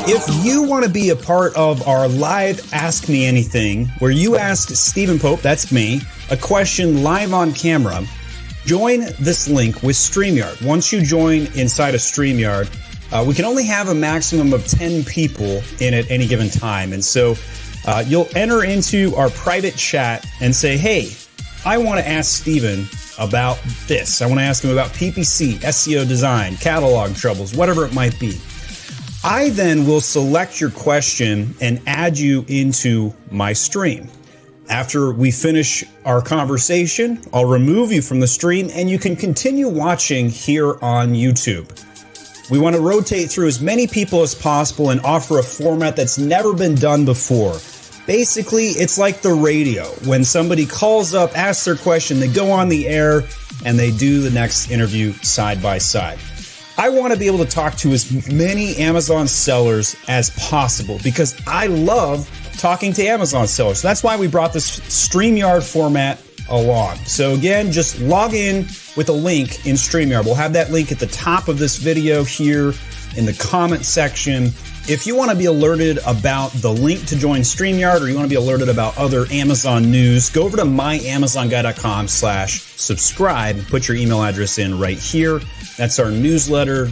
If you want to be a part of our live Ask Me Anything, where you ask Stephen Pope, that's me, a question live on camera, join this link with StreamYard. Once you join inside of StreamYard, we can only have a maximum of 10 people in at any given time. And so you'll enter into our private chat and say, hey, I want to ask Stephen about this. I want to ask him about PPC, SEO design, catalog troubles, whatever it might be. I then will select your question and add you into my stream. After we finish our conversation, I'll remove you from the stream and you can continue watching here on YouTube. We want to rotate through as many people as possible and offer a format that's never been done before. Basically, it's like the radio. When somebody calls up, asks their question, they go on the air, and they do the next interview side by side. I want to be able to talk to as many Amazon sellers as possible because I love talking to Amazon sellers. So that's why we brought this StreamYard format along. So again, just log in with a link in StreamYard. We'll have that link at the top of this video here in the comment section. If you want to be alerted about the link to join StreamYard or you want to be alerted about other Amazon news, go over to myamazonguy.com/subscribe. Put your email address in right here. That's our newsletter.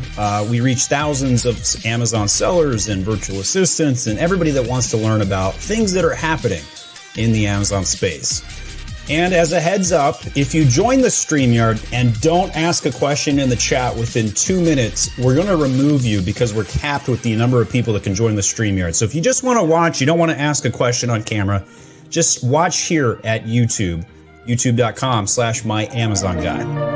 We reach thousands of Amazon sellers and virtual assistants and everybody that wants to learn about things that are happening in the Amazon space. And as a heads up, if you join the StreamYard and don't ask a question in the chat within 2 minutes, we're going to remove you because we're capped with the number of people that can join the StreamYard. So if you just want to watch, you don't want to ask a question on camera, just watch here at YouTube, youtube.com/myamazonguy.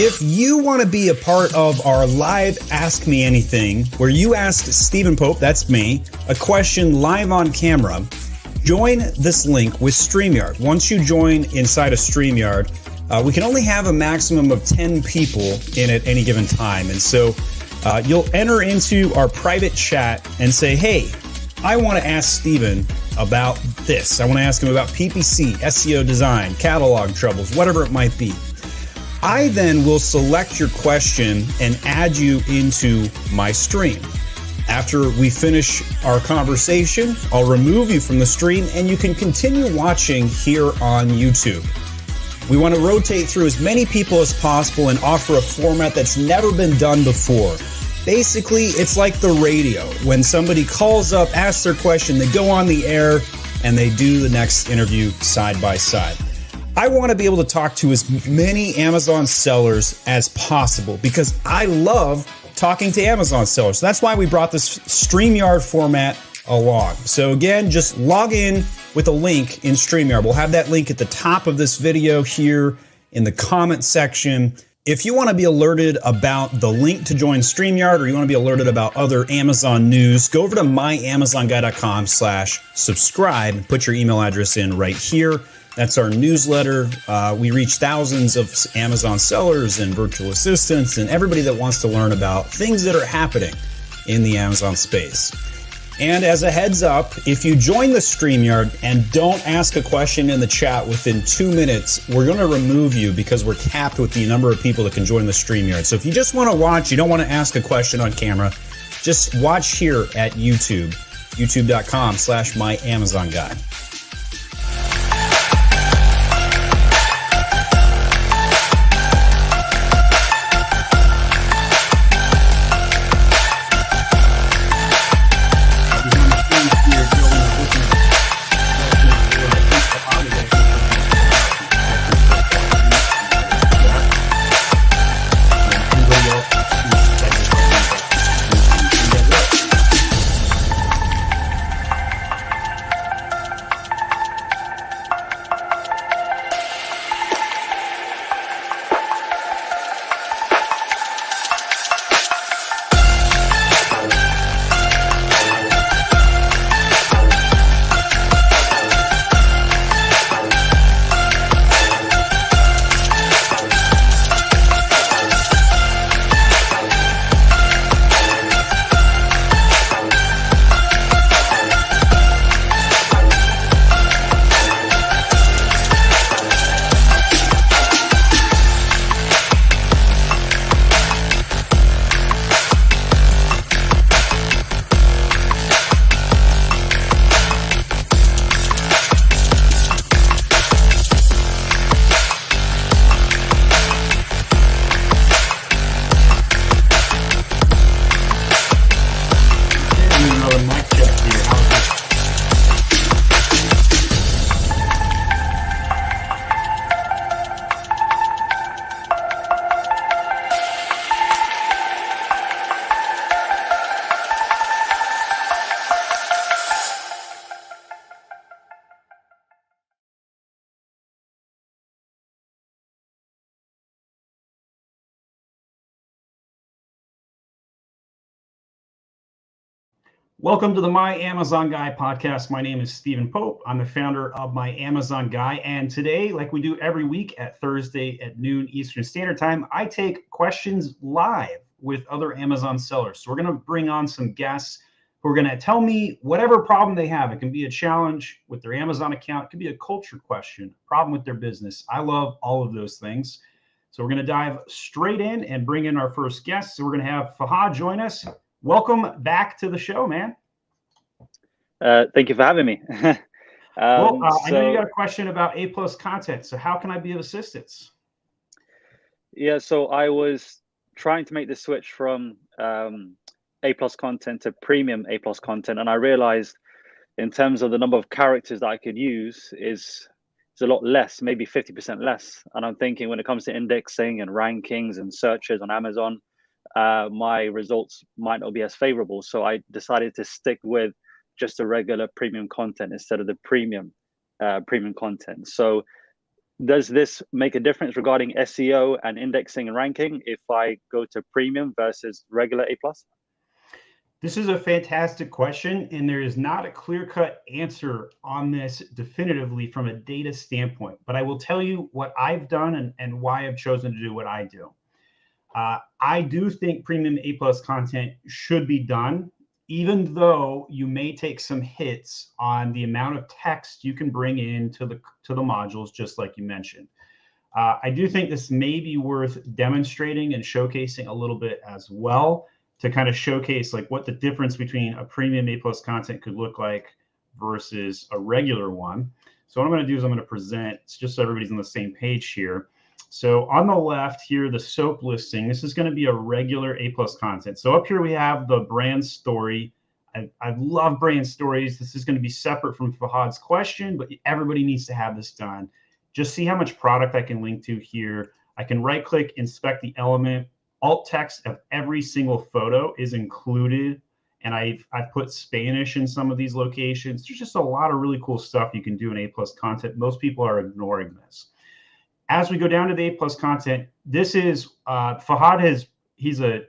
If you want to be a part of our live Ask Me Anything, where you ask Stephen Pope, that's me, a question live on camera, join this link with StreamYard. Once you join inside of StreamYard, we can only have a maximum of 10 people in at any given time. And so you'll enter into our private chat and say, hey, I want to ask Stephen about this. I want to ask him about PPC, SEO design, catalog troubles, whatever it might be. I then will select your question and add you into my stream. After we finish our conversation, I'll remove you from the stream and you can continue watching here on YouTube. We want to rotate through as many people as possible and offer a format that's never been done before. Basically, it's like the radio. When somebody calls up, asks their question, they go on the air, and they do the next interview side by side. I want to be able to talk to as many Amazon sellers as possible because I love talking to Amazon sellers. So that's why we brought this StreamYard format along. So again, just log in with a link in StreamYard. We'll have that link at the top of this video here in the comment section. If you want to be alerted about the link to join StreamYard or you want to be alerted about other Amazon news, go over to myamazonguy.com/subscribe and put your email address in right here. That's our newsletter. We reach thousands of Amazon sellers and virtual assistants and everybody that wants to learn about things that are happening in the Amazon space. And as a heads up, if you join the StreamYard and don't ask a question in the chat within 2 minutes, we're going to remove you because we're capped with the number of people that can join the StreamYard. So if you just want to watch, you don't want to ask a question on camera, just watch here at YouTube, youtube.com/myamazonguy. Welcome to the My Amazon Guy podcast. My name is Stephen Pope. I'm the founder of My Amazon Guy. And today, like we do every week at Thursday at noon Eastern Standard Time, I take questions live with other Amazon sellers. So we're going to bring on some guests who are going to tell me whatever problem they have. It can be a challenge with their Amazon account. It could be a culture question, problem with their business. I love all of those things. So we're going to dive straight in and bring in our first guest. So we're going to have Fahad join us. Welcome back to the show, man. Thank you for having me. I know you got a question about A+ content. So how can I be of assistance? Yeah, so I was trying to make the switch from A+ content to premium A+ content, and I realized in terms of the number of characters that I could use is a lot less, maybe 50% less. And I'm thinking when it comes to indexing and rankings and searches on Amazon, my results might not be as favorable. So I decided to stick with just the regular premium content instead of the premium content. So Does this make a difference regarding SEO and indexing and ranking if I go to premium versus regular A+? This is a fantastic question, and there is not a clear-cut answer on this definitively from a data standpoint. But I will tell you what I've done and why I've chosen to do what I do. I do think premium A+ content should be done, even though you may take some hits on the amount of text you can bring into the modules, just like you mentioned. I do think this may be worth demonstrating and showcasing a little bit as well, to kind of showcase like what the difference between a premium A+ content could look like versus a regular one. So what I'm going to do is I'm going to present, just so everybody's on the same page here. So on the left here, the soap listing, this is going to be a regular A+ content. So up here we have the brand story. I love brand stories. This is going to be separate from Fahad's question, but everybody needs to have this done. Just see how much product I can link to here. I can right click, inspect the element. Alt text of every single photo is included. And I've put Spanish in some of these locations. There's just a lot of really cool stuff you can do in A+ content. Most people are ignoring this. As we go down to the A+ content, this is Fahad he's a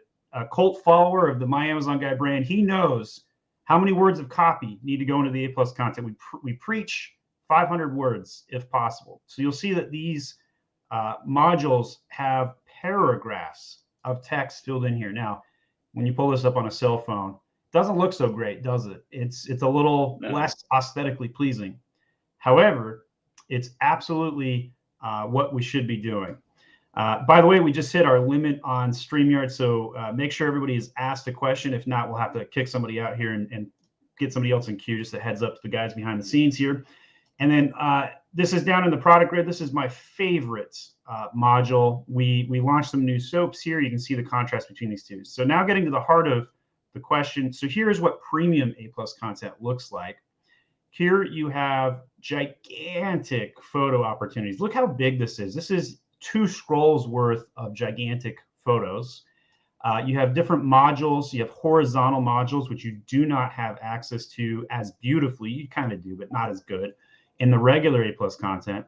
cult follower of the My Amazon Guy brand. He knows how many words of copy need to go into the A+ content. We preach 500 words if possible. So you'll see that these modules have paragraphs of text filled in here. Now, when you pull this up on a cell phone, it doesn't look so great, does it? It's a little less aesthetically pleasing. However, it's absolutely what we should be doing. By the way, we just hit our limit on StreamYard, so make sure everybody is asked a question. If not, we'll have to kick somebody out here and get somebody else in queue. Just a heads up to the guys behind the scenes here. And then this is down in the product grid. This is my favorite module. We launched some new soaps here. You can see the contrast between these two. So now getting to the heart of the question. So here's what premium A+ content looks like. Here you have gigantic photo opportunities. Look how big this is. This is 2 scrolls worth of gigantic photos. You have different modules. You have horizontal modules, which you do not have access to as beautifully. You kind of do, but not as good in the regular A+ content.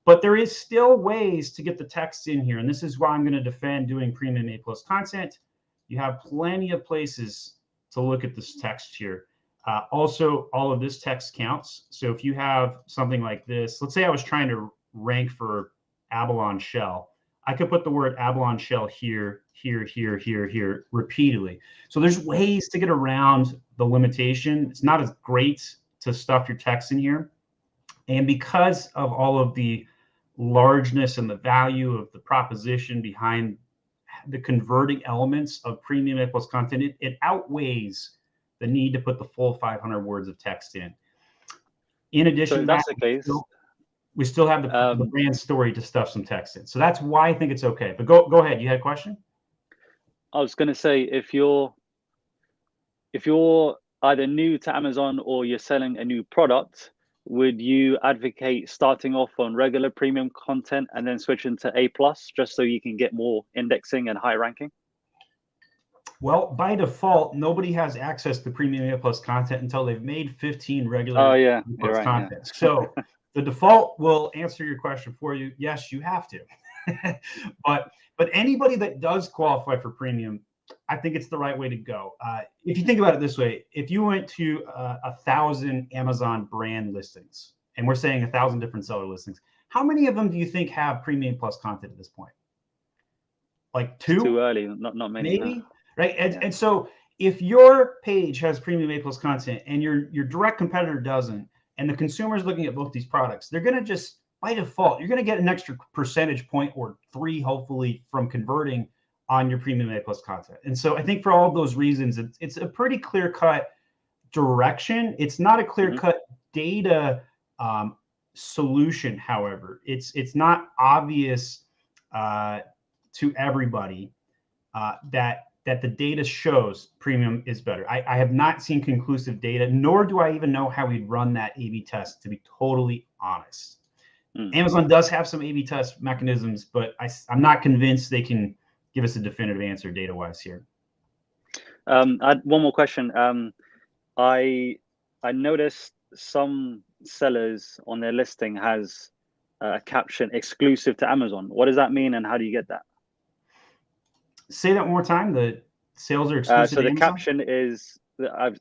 But there is still ways to get the text in here. And this is why I'm going to defend doing premium A+ content. You have plenty of places to look at this text here. Also, all of this text counts. So if you have something like this, let's say I was trying to rank for abalone shell, I could put the word abalone shell here, here, here, here, here repeatedly. So there's ways to get around the limitation. It's not as great to stuff your text in here. And because of all of the largeness and the value of the proposition behind the converting elements of premium A+ content, it outweighs the need to put the full 500 words of text in. In addition to that, we still have the brand story to stuff some text in. So that's why I think it's okay. But go ahead. You had a question? I was going to say, if you're either new to Amazon or you're selling a new product, would you advocate starting off on regular premium content and then switching to A+, just so you can get more indexing and high ranking? Well, by default, nobody has access to premium A+ content until they've made 15 regular A+ content. Yeah. So the default will answer your question for you. Yes, you have to. but anybody that does qualify for premium, I think it's the right way to go. If you think about it this way, if you went to 1,000 Amazon brand listings, and we're saying 1,000 different seller listings, how many of them do you think have premium plus content at this point? Like 2? It's too early, not many. Maybe, no. Right? And so if your page has premium A+ content and your direct competitor doesn't, and the consumer is looking at both these products, they're going to just, by default, you're going to get an extra percentage point or 3, hopefully, from converting on your premium A+ content. And so I think for all of those reasons, it's a pretty clear-cut direction. It's not a clear-cut data solution, however. It's not obvious to everybody that the data shows premium is better. I have not seen conclusive data, nor do I even know how we'd run that A/B test, to be totally honest. Amazon does have some A/B test mechanisms, but I'm not convinced they can give us a definitive answer data-wise here. I had one more question. I noticed some sellers on their listing has a caption exclusive to Amazon. What does that mean, and how do you get that? Say that one more time. The sales are exclusive So to the Amazon? caption is,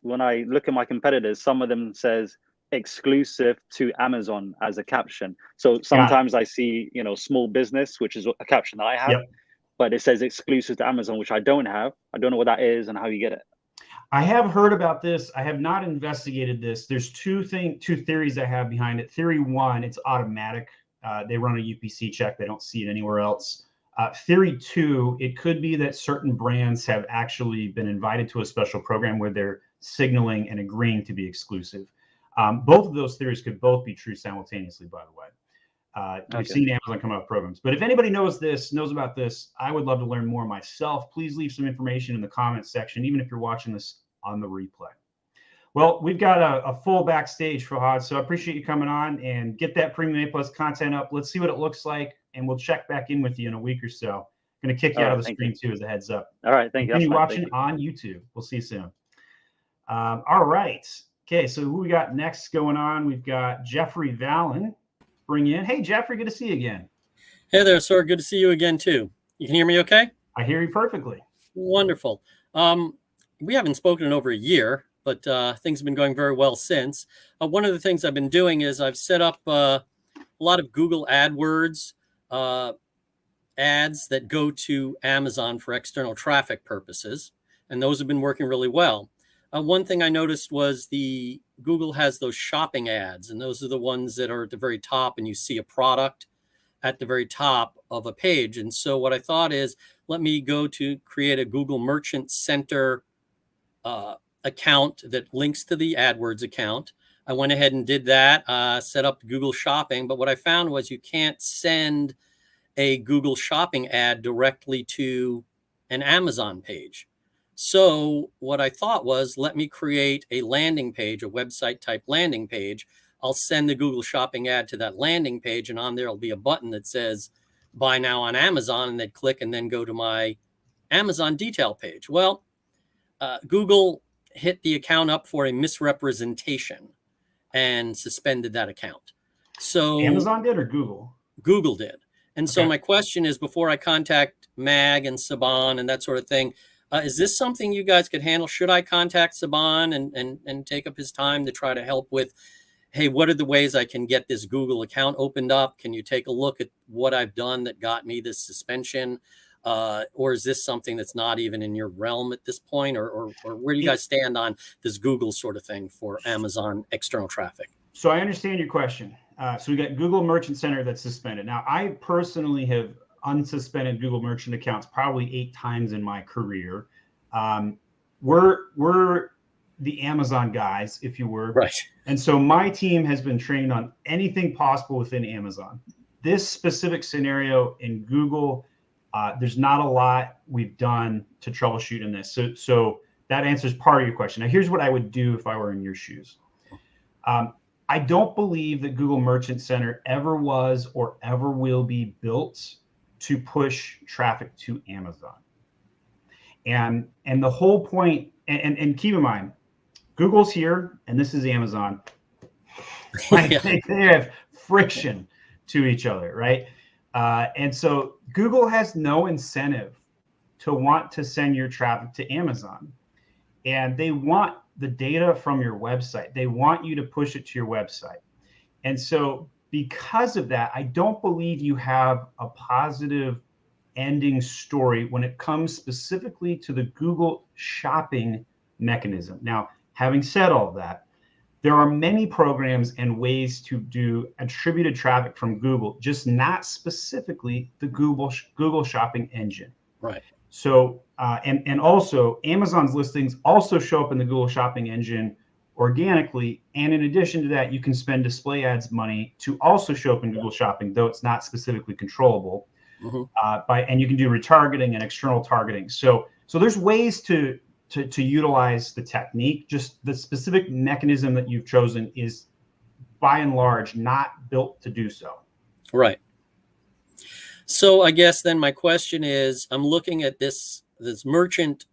when I look at my competitors, some of them says exclusive to Amazon as a caption. So sometimes I see, small business, which is a caption that I have, Yep. but it says exclusive to Amazon, which I don't have. I don't know what that is and how you get it. I have heard about this. I have not investigated this. There's two theories I have behind it. Theory one, it's automatic. They run a UPC check. They don't see it anywhere else. Theory two, it could be that certain brands have actually been invited to a special program where they're signaling and agreeing to be exclusive. Both of those theories could both be true simultaneously, by the way. We've seen Amazon come out with programs. But if anybody knows about this, I would love to learn more myself. Please leave some information in the comments section, even if you're watching this on the replay. Well, we've got a full backstage, Fahad, so I appreciate you coming on and get that Premium A+ content up. Let's see what it looks like, and we'll check back in with you in a week or so. I'm going to kick you out of the screen, too, as a heads up. All right, thank you. Continue watching on YouTube. We'll see you soon. All right. Okay, so who we got next going on? We've got Jeffrey Vallon. Bring in. Hey, Jeffrey, good to see you again. Hey there, sir. Good to see you again, too. You can hear me okay? I hear you perfectly. Wonderful. We haven't spoken in over a year, but things have been going very well since. One of the things I've been doing is I've set up a lot of Google AdWords ads that go to Amazon for external traffic purposes, and those have been working really well. One thing I noticed was Google has those shopping ads, and those are the ones that are at the very top, and you see a product at the very top of a page. And so what I thought is, let me go to create a Google Merchant Center account that links to the AdWords account. I went ahead and did that, set up Google Shopping. But what I found was you can't send a Google Shopping ad directly to an Amazon page. So what I thought was, let me create a landing page, a website type landing page. I'll send the Google Shopping ad to that landing page, and on there will be a button that says buy now on Amazon, and they'd click and then go to my Amazon detail page. Well, Google hit the account up for a misrepresentation and suspended that account. So Amazon did or Google? Google did. And so my question is, before I contact Mag and Saban and that sort of thing, is this something you guys could handle? Should I contact Saban and take up his time to try to help with, hey, what are the ways I can get this Google account opened up? Can you take a look at what I've done that got me this suspension? Or is this something that's not even in your realm at this point? Or where do you guys stand on this Google sort of thing for Amazon external traffic? So I understand your question. So we got Google Merchant Center that's suspended. Now, I personally have unsuspended Google Merchant accounts probably 8 times in my career. We're the Amazon guys, if you were. Right. And so my team has been trained on anything possible within Amazon. This specific scenario in Google, there's not a lot we've done to troubleshoot in this. So that answers part of your question. Now, here's what I would do if I were in your shoes. I don't believe that Google Merchant Center ever was or ever will be built to push traffic to Amazon. And the whole point, and keep in mind, Google's here and this is Amazon. Like, they have friction to each other, right? And so Google has no incentive to want to send your traffic to Amazon. And they want the data from your website. They want you to push it to your website. And so because of that, I don't believe you have a positive ending story when it comes specifically to the Google shopping mechanism. Now, having said all of that, there are many programs and ways to do attributed traffic from Google, just not specifically the Google shopping engine. Right. So, and also Amazon's listings also show up in the Google shopping engine organically. And in addition to that, you can spend display ads money to also show up in Google shopping, though it's not specifically controllable. And you can do retargeting and external targeting. So there's ways to utilize the technique. Just the specific mechanism that you've chosen is by and large not built to do so. Right. So I guess then my question is, I'm looking at this merchant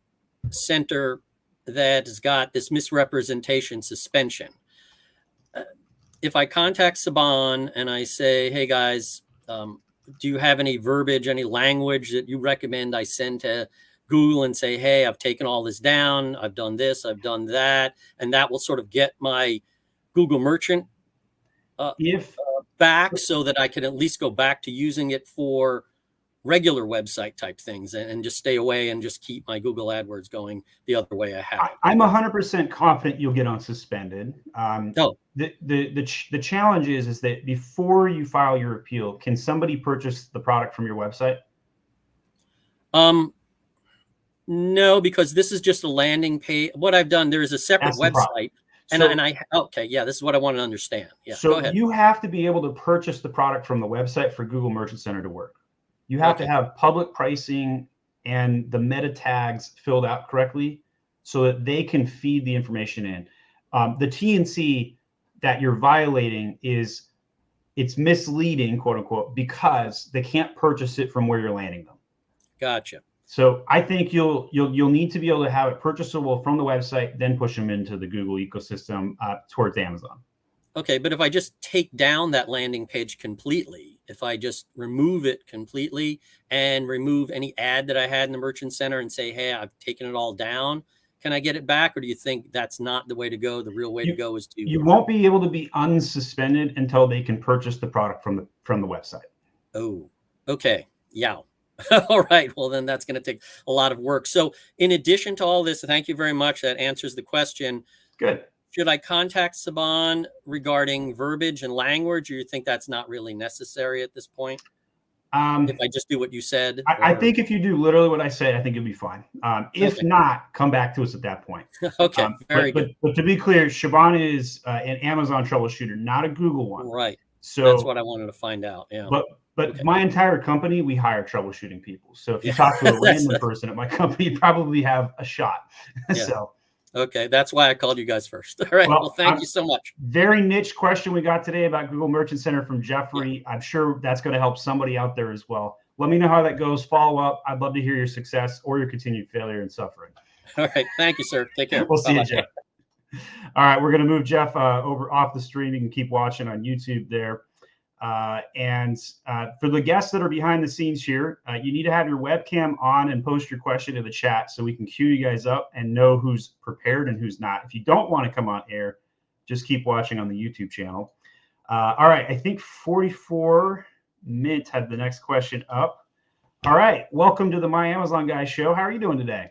center that has got this misrepresentation suspension. if I contact Saban and I say, hey guys, do you have any verbiage, any language that you recommend I send to Google and say, hey, I've taken all this down, I've done this, I've done that, and that will sort of get my Google merchant back so that I can at least go back to using it for regular website type things and just stay away and just keep my Google AdWords going the other way I have. I'm 100% confident you'll get unsuspended. The challenge is that before you file your appeal, can somebody purchase the product from your website? No, because this is just a landing page. What I've done, there is a separate website. Okay, yeah, this is what I want to understand. Yeah, so go ahead. You have to be able to purchase the product from the website for Google Merchant Center to work. You have to have public pricing and the meta tags filled out correctly so that they can feed the information in. The TNC that you're violating it's misleading, quote unquote, because they can't purchase it from where you're landing them. Gotcha. So I think you'll need to be able to have it purchasable from the website, then push them into the Google ecosystem towards Amazon. Okay, but if I just take down that landing page completely, if I just remove it completely and remove any ad that I had in the Merchant Center and say, hey, I've taken it all down, can I get it back? Or do you think that's not the way to go? The real way to go is to... You won't be able to be unsuspended until they can purchase the product from the website. Oh, okay. Yeah. All right. Well, then that's going to take a lot of work. So in addition to all this, thank you very much. That answers the question. Good. Should I contact Saban regarding verbiage and language, or you think that's not really necessary at this point? If I just do what you said? I think if you do literally what I said, I think you'll be fine. If not, come back to us at that point. Okay, very good. But to be clear, Saban is an Amazon troubleshooter, not a Google one. Right. So that's what I wanted to find out. Yeah. But my entire company, we hire troubleshooting people. So if you talk to a random person at my company, you probably have a shot. Yeah. So. Okay, that's why I called you guys first. All right, well thank you so much. Very niche question we got today about Google Merchant Center from Jeffrey. Yeah. I'm sure that's going to help somebody out there as well. Let me know how that goes. Follow up. I'd love to hear your success or your continued failure and suffering. All right, thank you, sir. Take care. We'll see you, Jeff. All right, we're going to move Jeff over off the stream. You can keep watching on YouTube there. For the guests that are behind the scenes here, you need to have your webcam on and post your question in the chat so we can queue you guys up and know who's prepared and who's not. If you don't want to come on air, just keep watching on the YouTube channel. All right, I think 44 Mint had the next question up. All right, welcome to the My Amazon Guy show. How are you doing today?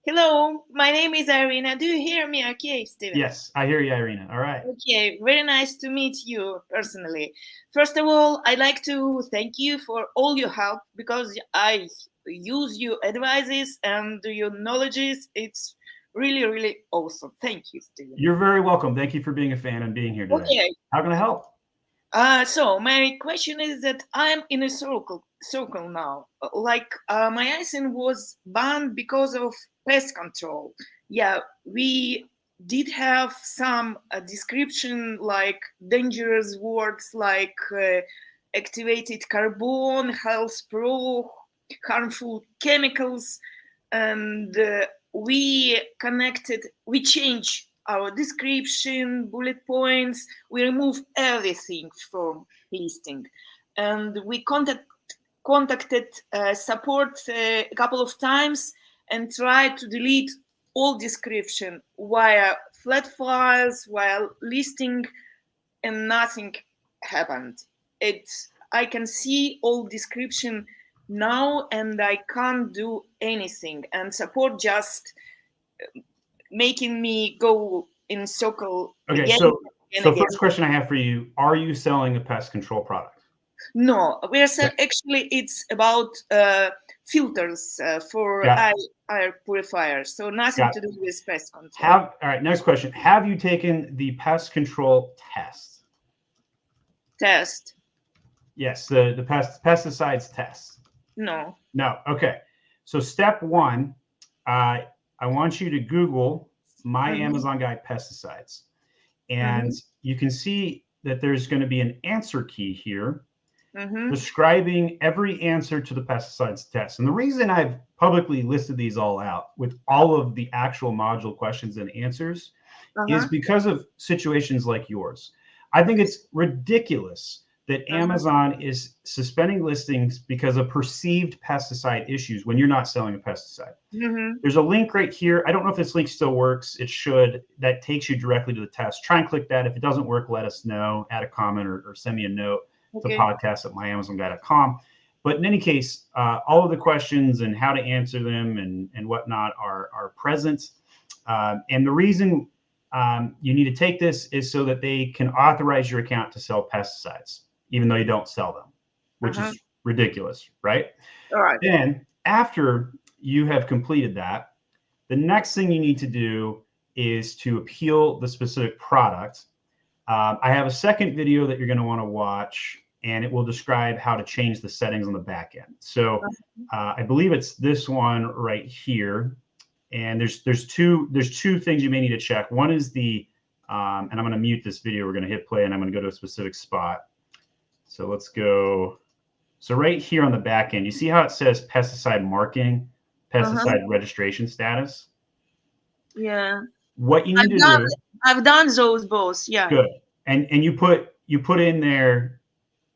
Hello, my name is Irina. Do you hear me okay, Steven? Yes, I hear you, Irina. All right. Okay, very nice to meet you personally. First of all, I'd like to thank you for all your help because I use your advices and your knowledges. It's really, really awesome. Thank you, Steven. You're very welcome. Thank you for being a fan and being here today. Okay. How can I help? So my question is that I'm in a circle now. Like my ASIN was banned because of pest control. Yeah, we did have some description like dangerous words like activated carbon, health pro, harmful chemicals, and we changed our description, bullet points, we remove everything from listing. And we contacted support a couple of times and tried to delete all description via flat files, while listing, and nothing happened. I can see all description now and I can't do anything. And support just making me go in circle. Okay, again so again. First question I have for you, are you selling a pest control product? No, we're actually it's about filters for air purifiers, so nothing to do with pest control. All right, next question. Have you taken the pest control test? Test? Yes, the pesticides test. No. No, okay. So step one, I want you to Google My Amazon Guy pesticides. And you can see that there's going to be an answer key here describing every answer to the pesticides test. And the reason I've publicly listed these all out with all of the actual module questions and answers is because of situations like yours. I think it's ridiculous that Amazon is suspending listings because of perceived pesticide issues when you're not selling a pesticide. There's a link right here. I don't know if this link still works. It should. That takes you directly to the test. Try and click that. If it doesn't work, let us know. Add a comment or send me a note to podcast@myamazonguy.com. But in any case, all of the questions and how to answer them and whatnot are present. And the reason you need to take this is so that they can authorize your account to sell pesticides, even though you don't sell them, which is ridiculous, right? All right. Then after you have completed that, the next thing you need to do is to appeal the specific product. I have a second video that you're going to want to watch, and it will describe how to change the settings on the back end. So I believe it's this one right here. And there's two things you may need to check. One is the, and I'm going to mute this video. We're going to hit play, and I'm going to go to a specific spot. So let's go. So right here on the back end, you see how it says pesticide marking, pesticide registration status? Yeah. What you need to do. I've done those both. Yeah. Good. And you put in their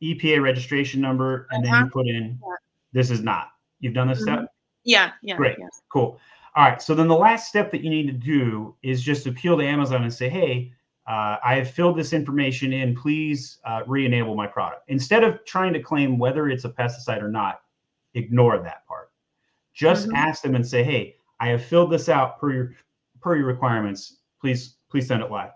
EPA registration number, and then you put in, this is not. You've done this step? Yeah. Great. Yeah. Cool. All right. So then the last step that you need to do is just appeal to Amazon and say, hey, I have filled this information in. Please re-enable my product. Instead of trying to claim whether it's a pesticide or not, ignore that part. Just ask them and say, hey, I have filled this out per your requirements. Please send it live.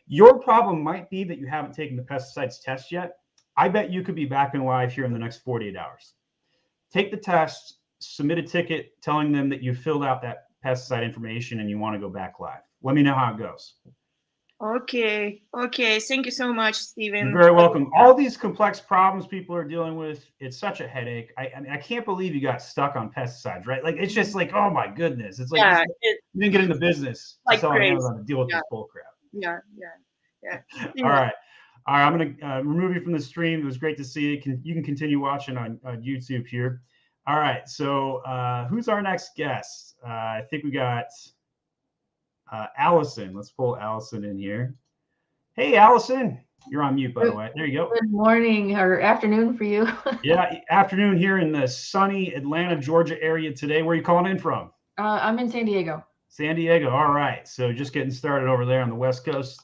Your problem might be that you haven't taken the pesticides test yet. I bet you could be back in live here in the next 48 hours. Take the test, submit a ticket telling them that you filled out that pesticide information and you want to go back live. Let me know how it goes. Okay. Thank you so much, Steven. You're very welcome. All these complex problems people are dealing with, it's such a headache. I mean, I can't believe you got stuck on pesticides, right? Like, it's just like, oh my goodness. It's like, you didn't get in the business to sell on Amazon to deal with this bull crap. Yeah. All right. I'm going to remove you from the stream. It was great to see you. You can continue watching on YouTube here. All right. So who's our next guest? I think we got Allison. Let's pull Allison in here. Hey, Allison. You're on mute, by the way. There you go. Good morning or afternoon for you. Yeah, afternoon here in the sunny Atlanta, Georgia area today. Where are you calling in from? I'm in San Diego. San Diego. All right. So just getting started over there on the West Coast.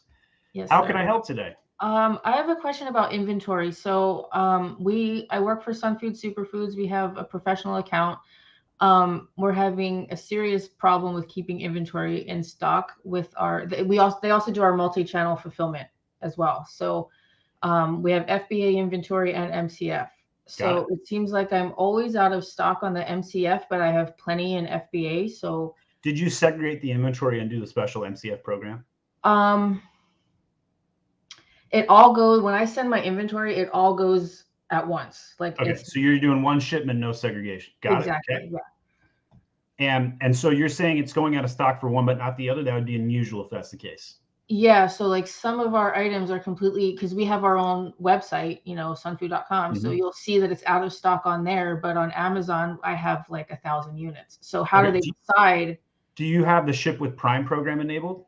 Yes. How can I help today? I have a question about inventory. So I work for Sunfood Superfoods. We have a professional account. We're having a serious problem with keeping inventory in stock with they also do our multi-channel fulfillment as well. So we have FBA inventory and MCF. So it seems like I'm always out of stock on the MCF, but I have plenty in FBA. So did you segregate the inventory and do the special MCF program? It all goes, when I send my inventory, it all goes at once. Like, okay, so you're doing one shipment, no segregation. Got exactly, it. Okay. Yeah. And so you're saying it's going out of stock for one, but not the other. That would be unusual if that's the case. Yeah. So like some of our items are completely, because we have our own website, sunfood.com. So you'll see that it's out of stock on there, but on Amazon, I have like 1,000 units. So how do they decide? Do you have the Ship with Prime program enabled?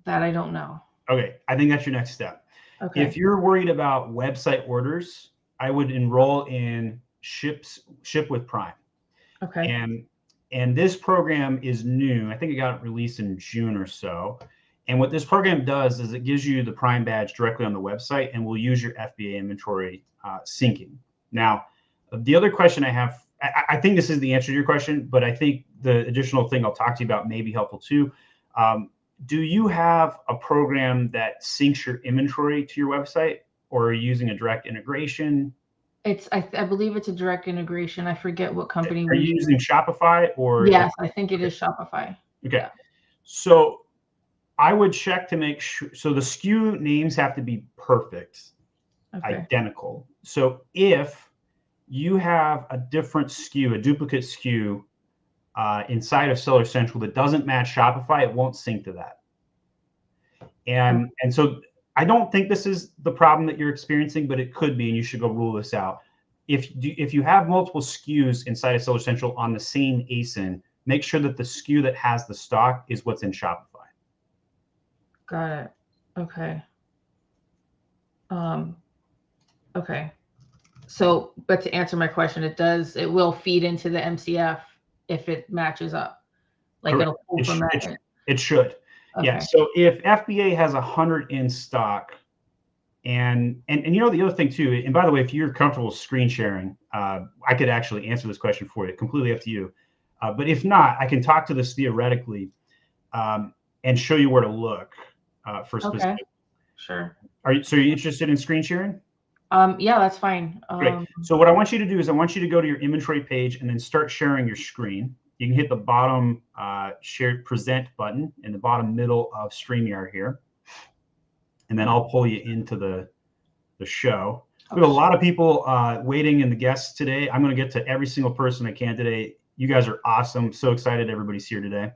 That I don't know. Okay. I think that's your next step. Okay. If you're worried about website orders, I would enroll in Ship with Prime. Okay. And this program is new. I think it got released in June or so. And what this program does is it gives you the Prime badge directly on the website, and we'll use your FBA inventory syncing. Now, the other question I have, I think this is the answer to your question, but I think the additional thing I'll talk to you about may be helpful too. Do you have a program that syncs your inventory to your website, or are you using a direct integration? I believe it's a direct integration. I forget what company. Are you using Shopify or? Yes, I think it is Shopify. Okay. Yeah. So I would check to make sure. So the SKU names have to be perfect, identical. So if you have a different SKU, a duplicate SKU inside of Seller Central that doesn't match Shopify, it won't sync to that. And so I don't think this is the problem that you're experiencing, but it could be, and you should go rule this out. If you have multiple SKUs inside of Seller Central on the same ASIN, make sure that the SKU that has the stock is what's in Shopify. Got it. Okay. Okay. So, but to answer my question, it will feed into the MCF if it matches up. Like Correct. it'll pull from that. It should. Okay. Yeah. So if FBA has 100 in stock, and you know, the other thing too, and by the way, if you're comfortable screen sharing, I could actually answer this question for you. Completely up to you. But if not, I can talk to this theoretically and show you where to look for specific. Okay. Sure. So are you interested in screen sharing? Yeah, that's fine. Great. So what I want you to do is I want you to go to your inventory page and then start sharing your screen. You can hit the bottom share present button in the bottom middle of StreamYard here. And then I'll pull you into the show. We have a lot of people waiting in the guests today. I'm going to get to every single person I can today. You guys are awesome. So excited everybody's here today.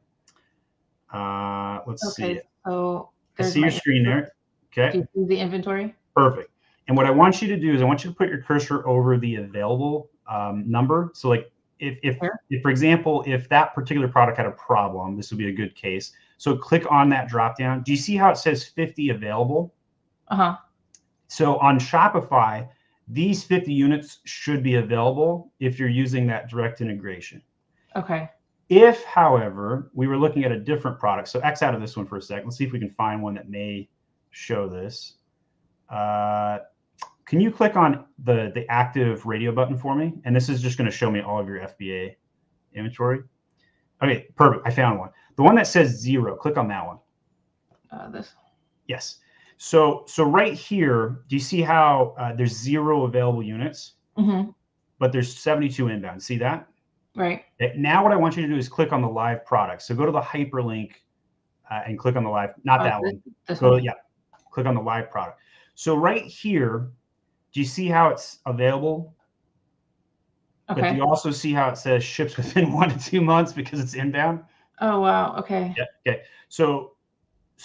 Let's see it. So I see your screen there. Okay. Do you see the inventory? Perfect. And what I want you to do is I want you to put your cursor over the available number. So like if for example, if that particular product had a problem, this would be a good case. So click on that drop down. Do you see how it says 50 available? Uh-huh. So on Shopify, these 50 units should be available if you're using that direct integration. Okay. If, however, we were looking at a different product, so X out of this one for a second. Let's see if we can find one that may show this. Can you click on the active radio button for me? And this is just going to show me all of your FBA inventory. Okay, perfect. I found one. The one that says 0, click on that one. This. Yes. So right here, do you see how there's 0 available units, but there's 72 inbound? See that? Right. Now what I want you to do is click on the live product. So go to the hyperlink and click on the live, not that one. So yeah, click on the live product. So right here, do you see how it's available? Okay. But do you also see how it says ships within 1 to 2 months because it's inbound? Oh, wow. Okay. Yeah. Okay. So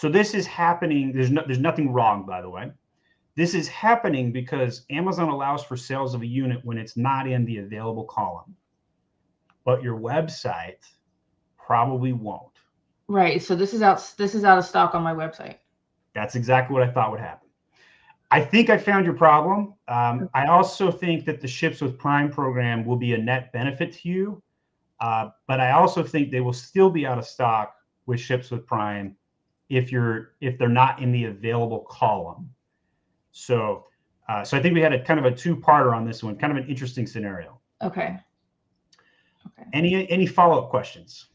this is happening. There's nothing wrong, by the way. This is happening because Amazon allows for sales of a unit when it's not in the available column, but your website probably won't. Right. So this is out of stock on my website. That's exactly what I thought would happen. I think I found your problem. I also think that the Ships with Prime program will be a net benefit to you, but I also think they will still be out of stock with Ships with Prime if they're not in the available column. So I think we had a kind of a two-parter on this one, kind of an interesting scenario. Okay. Any follow-up questions?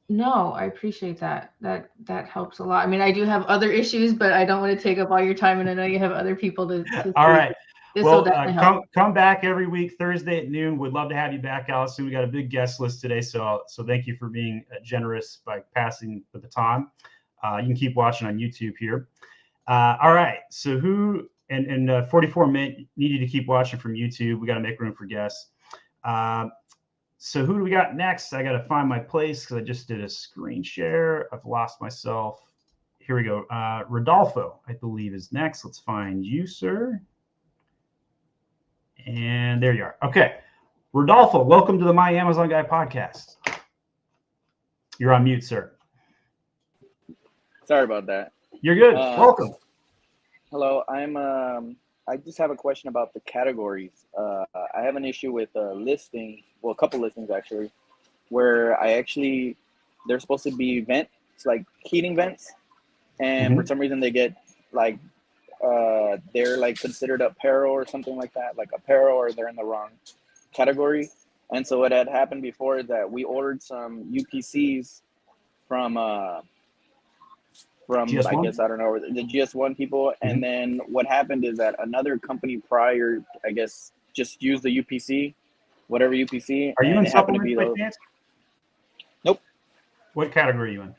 No, I appreciate that. That helps a lot. I mean, I do have other issues, but I don't want to take up all your time, and I know you have other people to all right. Well, help. come back every week Thursday at noon. We'd love to have you back, Allison. We got a big guest list today, so thank you for being generous by passing the baton. You can keep watching on YouTube here. All right. So 44 need you to keep watching from YouTube. We got to make room for guests. So who do we got next? I got to find my place because I just did a screen share. I've lost myself. Here we go. Rodolfo, I believe, is next. Let's find you, sir. And there you are. Okay. Rodolfo, welcome to the My Amazon Guy podcast. You're on mute, sir. Sorry about that. You're good. Welcome. Hello. I just have a question about the categories. I have an issue with a listing, well, a couple listings actually, where they're supposed to be vents, like heating vents, and for some reason they get like they're like considered apparel or something like that, like apparel, or they're in the wrong category. And so what had happened before is that we ordered some UPCs from GS1? I guess, I don't know, the GS1 people. And then what happened is that another company prior, I guess, just used the UPC, whatever UPC. Are you in supplements by chance? Nope. What category are you in?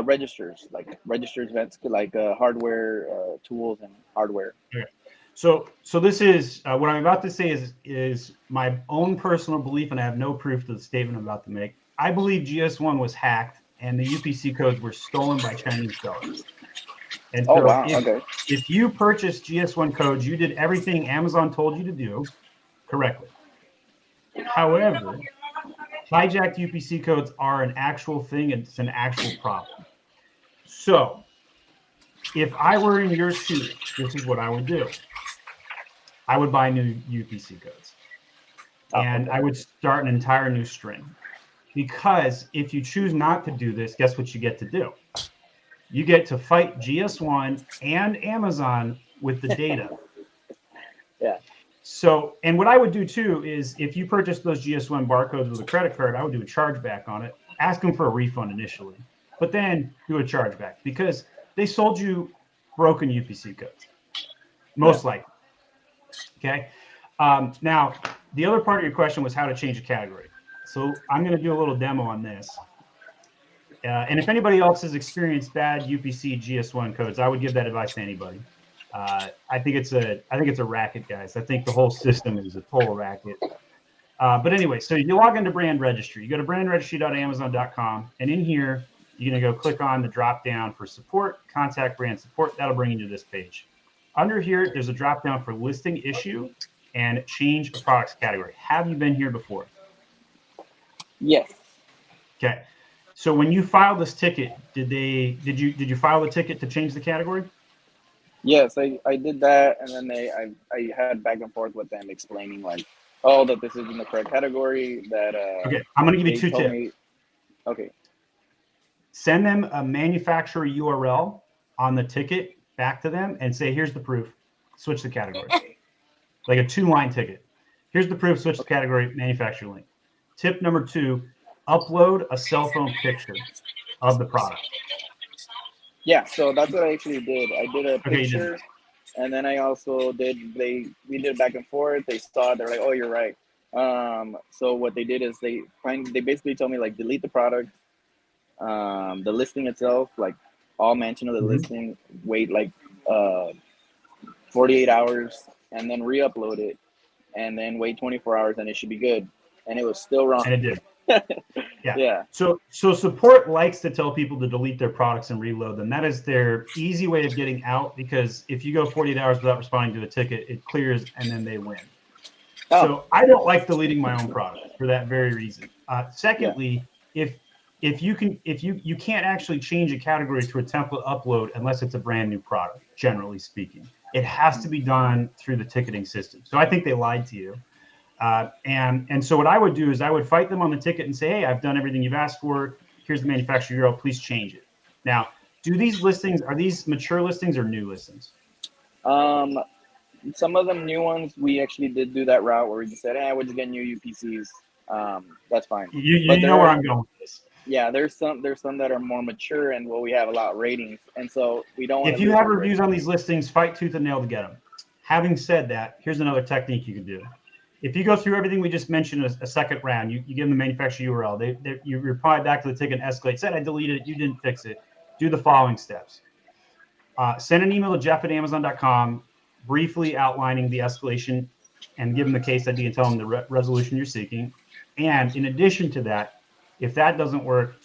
Registers, like registers, events, like hardware, tools, and hardware. Okay. So this is what I'm about to say is my own personal belief, and I have no proof to the statement I'm about to make. I believe GS1 was hacked and the UPC codes were stolen by Chinese sellers. And so if you purchased GS1 codes, you did everything Amazon told you to do correctly. However, hijacked UPC codes are an actual thing. It's an actual problem. So if I were in your shoes, this is what I would do. I would buy new UPC codes. And I would start an entire new string. Because if you choose not to do this, guess what you get to do? You get to fight GS1 and Amazon with the data. Yeah. So, and what I would do too is if you purchase those GS1 barcodes with a credit card, I would do a chargeback on it. Ask them for a refund initially, but then do a chargeback because they sold you broken UPC codes, most likely. Okay. Now, the other part of your question was how to change a category. So I'm going to do a little demo on this. And if anybody else has experienced bad UPC GS1 codes, I would give that advice to anybody. I think it's a racket, guys. I think the whole system is a total racket. But anyway, so you log into brand registry. You go to brandregistry.amazon.com, and in here, you're going to go click on the drop down for support, contact brand support. That'll bring you to this page. Under here, there's a drop down for listing issue and change a products category. Have you been here before? Yes. Okay. So when you filed this ticket, did you file the ticket to change the category? Yes, I did that, and then I had back and forth with them explaining like, oh, that this isn't the correct category. That okay, I'm going to give you 2 tips. Okay. Send them a manufacturer URL on the ticket back to them and say, here's the proof. Switch the category. Like a 2-line ticket. Here's the proof. Switch the category. Manufacturer link. Tip number 2. Upload a cell phone picture of the product. Yeah, so that's what I actually did. I did a picture, and then I also we did back and forth. They saw it, they're like, oh, you're right. So what they did is they basically told me like delete the product, the listing itself, like all mention of the listing, wait like 48 hours, and then re-upload it, and then wait 24 hours, and it should be good. And it was still wrong. And it did. Yeah. So support likes to tell people to delete their products and reload them. That is their easy way of getting out, because if you go 48 hours without responding to the ticket, it clears and then they win. Oh. So I don't like deleting my own product for that very reason. Secondly, if you can't actually change a category to a template upload unless it's a brand new product, generally speaking. It has to be done through the ticketing system. So I think they lied to you. And so what I would do is I would fight them on the ticket and say, hey, I've done everything you've asked for. Here's the manufacturer URL. Please change it. Now, are these mature listings or new listings? Some of them new ones, we actually did do that route where we just said, we'll just get new UPCs. That's fine. You know where I'm going with this. Yeah, there's some that are more mature and we have a lot of ratings. And so we don't want to. If you have reviews on these listings, fight tooth and nail to get them. Having said that, here's another technique you can do. If you go through everything we just mentioned a second round, you give them the manufacturer URL. You reply back to the ticket and escalate. Said I deleted it. You didn't fix it. Do the following steps. Send an email to jeff@amazon.com, briefly outlining the escalation and give them the case ID and tell them the resolution you're seeking. And in addition to that, if that doesn't work,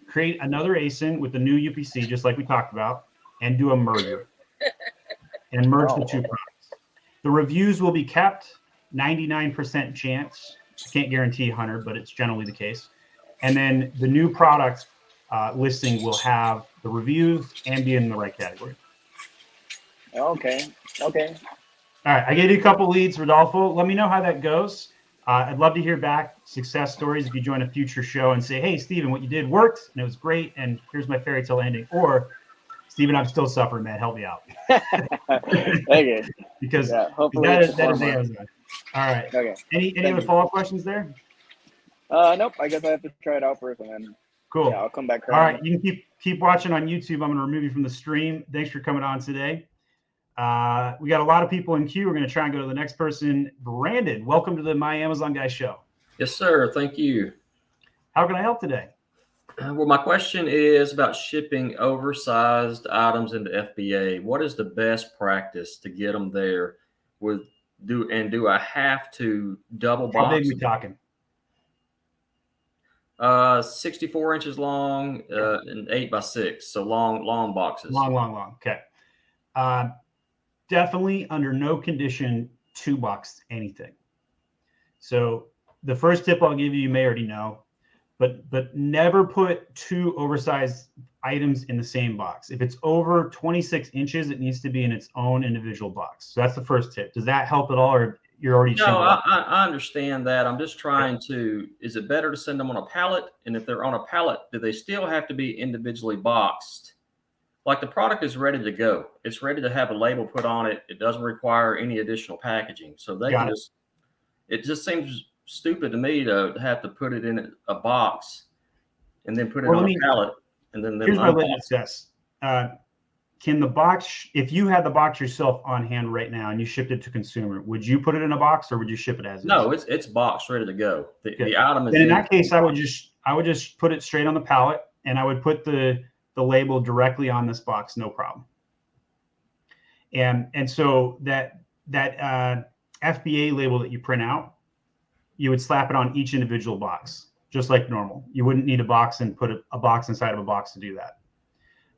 create another ASIN with the new UPC, just like we talked about, and do a merger. And merge the 2 products. The reviews will be kept. 99% chance. I can't guarantee 100, but it's generally the case. And then the new product listing will have the reviews and be in the right category. Okay. All right. I gave you a couple leads, Rodolfo. Let me know how that goes. I'd love to hear back success stories if you join a future show and say, hey, Steven, what you did worked and it was great. And here's my fairy tale ending. Or, Steven, I'm still suffering, man. Help me out. Okay. Because hopefully that is Amazon. All right. Okay. Any other follow-up questions there? Nope. I guess I have to try it out first, and then cool. Yeah, I'll come back. All right. You can keep watching on YouTube. I'm going to remove you from the stream. Thanks for coming on today. We got a lot of people in queue. We're going to try and go to the next person. Brandon, welcome to the My Amazon Guy show. Yes, sir. Thank you. How can I help today? Well, my question is about shipping oversized items into FBA. What is the best practice to get them there? Do I have to double box? How big are we talking? 64 inches long and 8x6. So long boxes. Long. Okay. Definitely under no condition 2-box anything. So the first tip I'll give you may already know. but never put two oversized items in the same box. If it's over 26 inches, it needs to be in its own individual box. So that's the first tip. Does that help at all, or you're already? No, I understand that. I'm just trying to, is it better to send them on a pallet? And if they're on a pallet, do they still have to be individually boxed? Like the product is ready to go. It's ready to have a label put on it. It doesn't require any additional packaging. So they can just, it just seems stupid to me to have to put it in a box and then put it on a pallet and then here's my litmus test. Can the box, if you had the box yourself on hand right now and you shipped it to consumer, would you put it in a box or would you ship it as is? No, it's boxed, ready to go. The item is. And in that case, I would just put it straight on the pallet, and I would put the label directly on this box, no problem. And so that FBA label that you print out, you would slap it on each individual box, just like normal. You wouldn't need a box and put a box inside of a box to do that,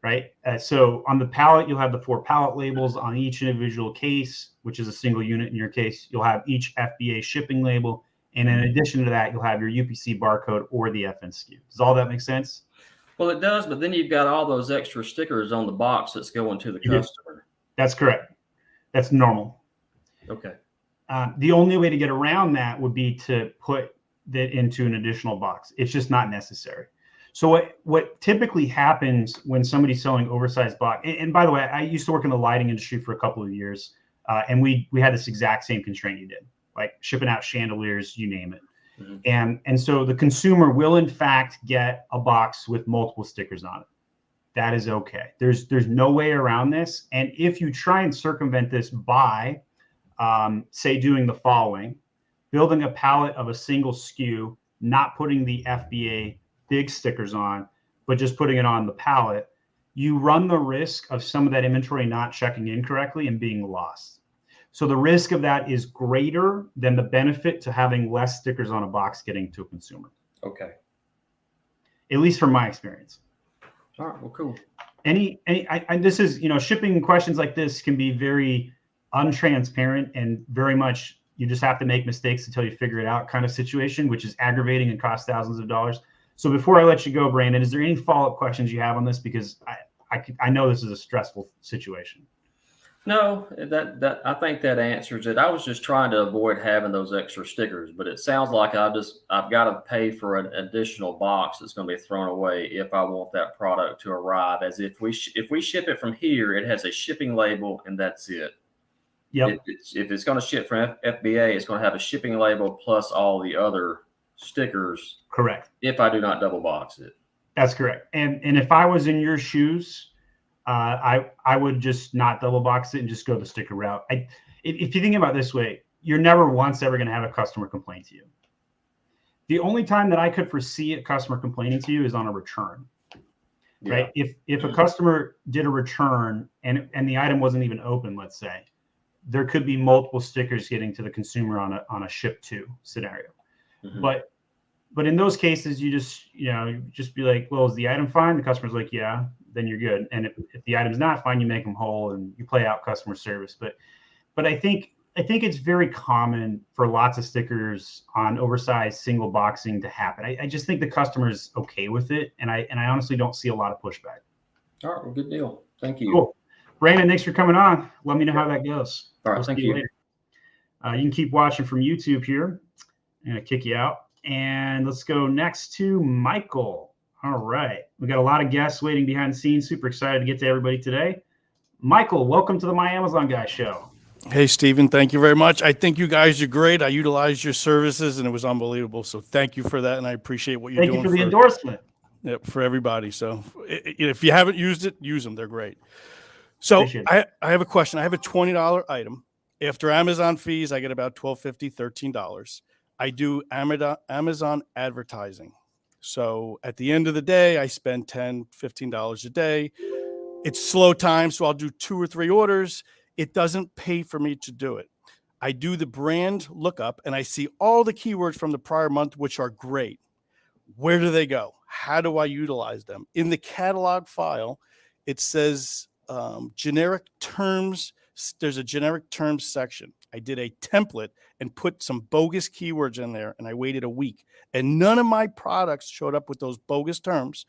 right? So on the pallet, you'll have the 4 pallet labels on each individual case, which is a single unit in your case. You'll have each FBA shipping label. And in addition to that, you'll have your UPC barcode or the FN SKU. Does all that make sense? Well, it does, but then you've got all those extra stickers on the box that's going to the customer. That's correct. That's normal. Okay. The only way to get around that would be to put that into an additional box. It's just not necessary. So what typically happens when somebody's selling oversized box, and by the way, I used to work in the lighting industry for a couple of years, and we had this exact same constraint you did, like shipping out chandeliers, you name it. Mm-hmm. And so the consumer will in fact get a box with multiple stickers on it. That is okay. There's no way around this. And if you try and circumvent this by, say, doing the following, building a pallet of a single SKU, not putting the FBA big stickers on, but just putting it on the pallet, you run the risk of some of that inventory not checking in correctly and being lost. So the risk of that is greater than the benefit to having less stickers on a box getting to a consumer. Okay. At least from my experience. All right. Well, cool. This is, shipping questions like this can be very untransparent and very much you just have to make mistakes until you figure it out kind of situation, which is aggravating and costs thousands of dollars. So before I let you go, Brandon, is there any follow-up questions you have on this? Because I know this is a stressful situation. No, that I think that answers it. I was just trying to avoid having those extra stickers, but it sounds like I've got to pay for an additional box that's going to be thrown away if I want that product to arrive. As if we ship it from here, it has a shipping label and that's it. Yep. If it's going to ship from FBA, it's going to have a shipping label plus all the other stickers. Correct. If I do not double box it. That's correct. And if I was in your shoes, I would just not double box it and just go the sticker route. If you think about it this way, you're never once ever going to have a customer complain to you. The only time that I could foresee a customer complaining to you is on a return, right? If a customer did a return and the item wasn't even open, let's say, there could be multiple stickers getting to the consumer on a ship to scenario. Mm-hmm. But in those cases, you just be like, well, is the item fine? The customer's like, yeah, then you're good. And if the item's not fine, you make them whole and you play out customer service. But I think it's very common for lots of stickers on oversized single boxing to happen. I just think the customer's okay with it. And I honestly don't see a lot of pushback. All right. Well, good deal. Thank you. Cool. Brandon, thanks for coming on. Let me know how that goes. All right. Thank you. Later. You can keep watching from YouTube here. I'm going to kick you out. And let's go next to Michael. All right. We got a lot of guests waiting behind the scenes. Super excited to get to everybody today. Michael, welcome to the My Amazon Guy show. Hey, Stephen. Thank you very much. I think you guys are great. I utilized your services and it was unbelievable. So thank you for that. And I appreciate what you're doing. Thank you for the endorsement. Yep, for everybody. So if you haven't used it, use them. They're great. So I have a question. I have a $20 item. After Amazon fees, I get about $12.50, $13. I do Amazon advertising. So at the end of the day, I spend $10, $15 a day. It's slow time, so I'll do 2 or 3 orders. It doesn't pay for me to do it. I do the brand lookup, and I see all the keywords from the prior month, which are great. Where do they go? How do I utilize them? In the catalog file, it says generic terms. There's a generic terms section. I did a template and put some bogus keywords in there, and I waited a week, and none of my products showed up with those bogus terms.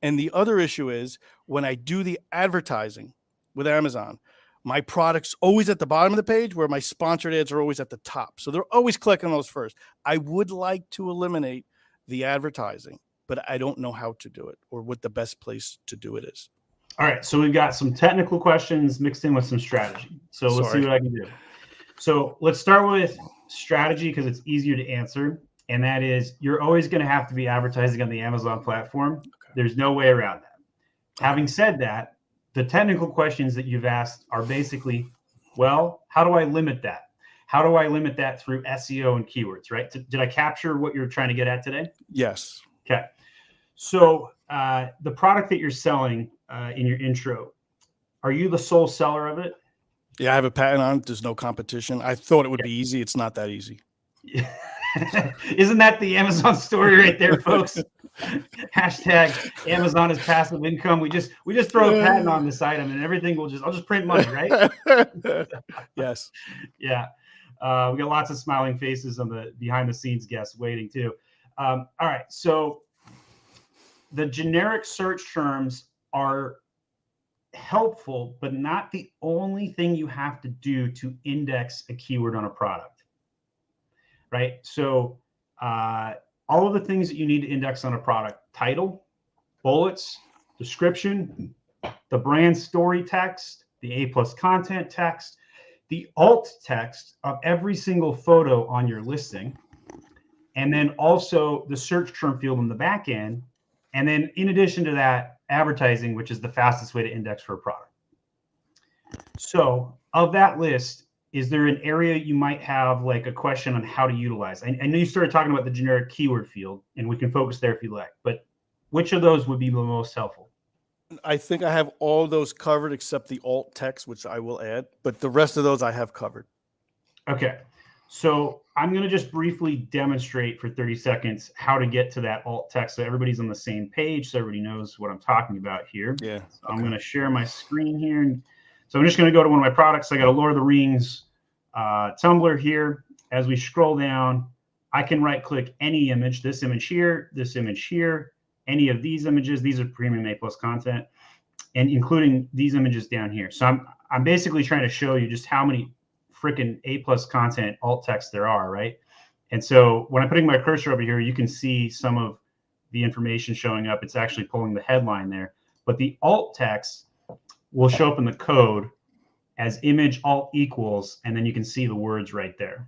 And the other issue is when I do the advertising with Amazon, my product's always at the bottom of the page where my sponsored ads are always at the top. So they're always clicking those first. I would like to eliminate the advertising, but I don't know how to do it or what the best place to do it is. All right. So we've got some technical questions mixed in with some strategy. So let's see what I can do. So let's start with strategy because it's easier to answer. And that is, you're always going to have to be advertising on the Amazon platform. Okay. There's no way around that. Okay. Having said that, the technical questions that you've asked are basically, well, how do I limit that? How do I limit that through SEO and keywords, right? Did I capture what you're trying to get at today? Yes. Okay. So the product that you're selling in your intro, are you the sole seller of it? Yeah, I have a patent on it. There's no competition. I thought it would be easy. It's not that easy. Isn't that the Amazon story right there, folks? Hashtag Amazon is passive income. We just throw a patent on this item and everything I'll just print money, right? Yes. Yeah. We got lots of smiling faces on the behind the scenes guests waiting too. All right. So the generic search terms are helpful, but not the only thing you have to do to index a keyword on a product, right? So all of the things that you need to index on a product: title, bullets, description, the brand story text, the A+ content text, the alt text of every single photo on your listing, and then also the search term field in the back end. And then in addition to that, advertising, which is the fastest way to index for a product. So of that list, is there an area you might have like a question on how to utilize? I know you started talking about the generic keyword field, and we can focus there if you like, but which of those would be the most helpful? I think I have all those covered except the alt text, which I will add, but the rest of those I have covered. Okay. So I'm going to just briefly demonstrate for 30 seconds how to get to that alt text so everybody's on the same page, so everybody knows what I'm talking about here. Yeah. So I'm going to share my screen here. And so I'm just going to go to one of my products. I got a Lord of the Rings tumbler here. As we scroll down, I can right click any image, this image here, any of these images. These are premium A+ content, and including these images down here. So I'm basically trying to show you just how many freaking A+ content alt text there are, right? And so when I'm putting my cursor over here, you can see some of the information showing up. It's actually pulling the headline there, but the alt text will show up in the code as image alt equals, and then you can see the words right there.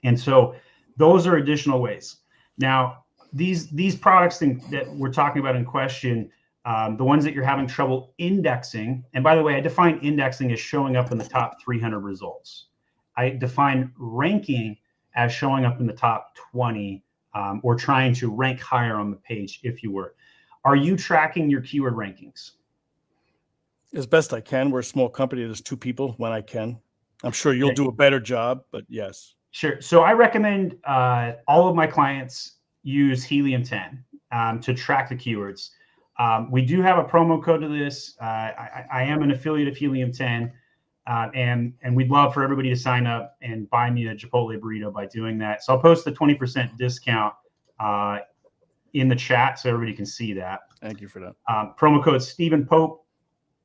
And so those are additional ways. Now, these products that we're talking about in question, the ones that you're having trouble indexing, and by the way, I define indexing as showing up in the top 300 results. I define ranking as showing up in the top 20 or trying to rank higher on the page, if you were. Are you tracking your keyword rankings? As best I can. We're a small company. There's 2 people when I can. I'm sure you'll do a better job, but yes. Sure. So I recommend all of my clients use Helium 10 to track the keywords. We do have a promo code to this. I am an affiliate of Helium 10, and we'd love for everybody to sign up and buy me a Chipotle burrito by doing that. So I'll post the 20% discount in the chat so everybody can see that. Thank you for that. Promo code Stephen Pope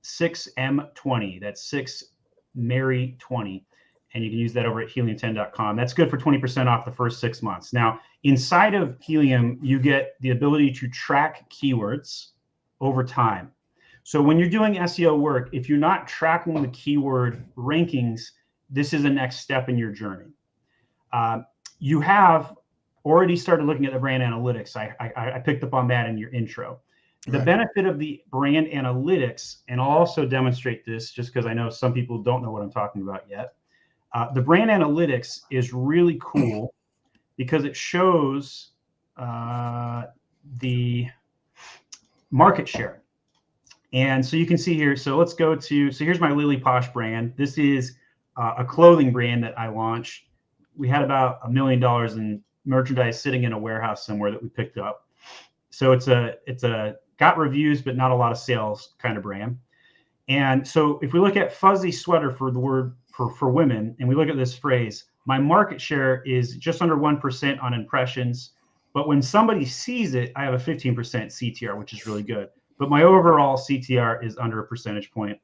6M20. That's 6 Mary 20. And you can use that over at helium10.com. That's good for 20% off the first 6 months. Now, inside of Helium, you get the ability to track keywords over time. So when you're doing SEO work, if you're not tracking the keyword rankings, this is a next step in your journey. You have already started looking at the brand analytics. I picked up on that in your intro. The benefit of the brand analytics, and I'll also demonstrate this just because I know some people don't know what I'm talking about yet. The brand analytics is really cool because it shows the market share. And so you can see here, so let's go to, so here's my Lily Posh brand. This is a clothing brand that I launched. We had about $1 million in merchandise sitting in a warehouse somewhere that we picked up. So it's a got reviews, but not a lot of sales kind of brand. And so if we look at fuzzy sweater for the word for women, and we look at this phrase, my market share is just under 1% on impressions. But when somebody sees it, I have a 15% CTR, which is really good. But my overall CTR is under a percentage point.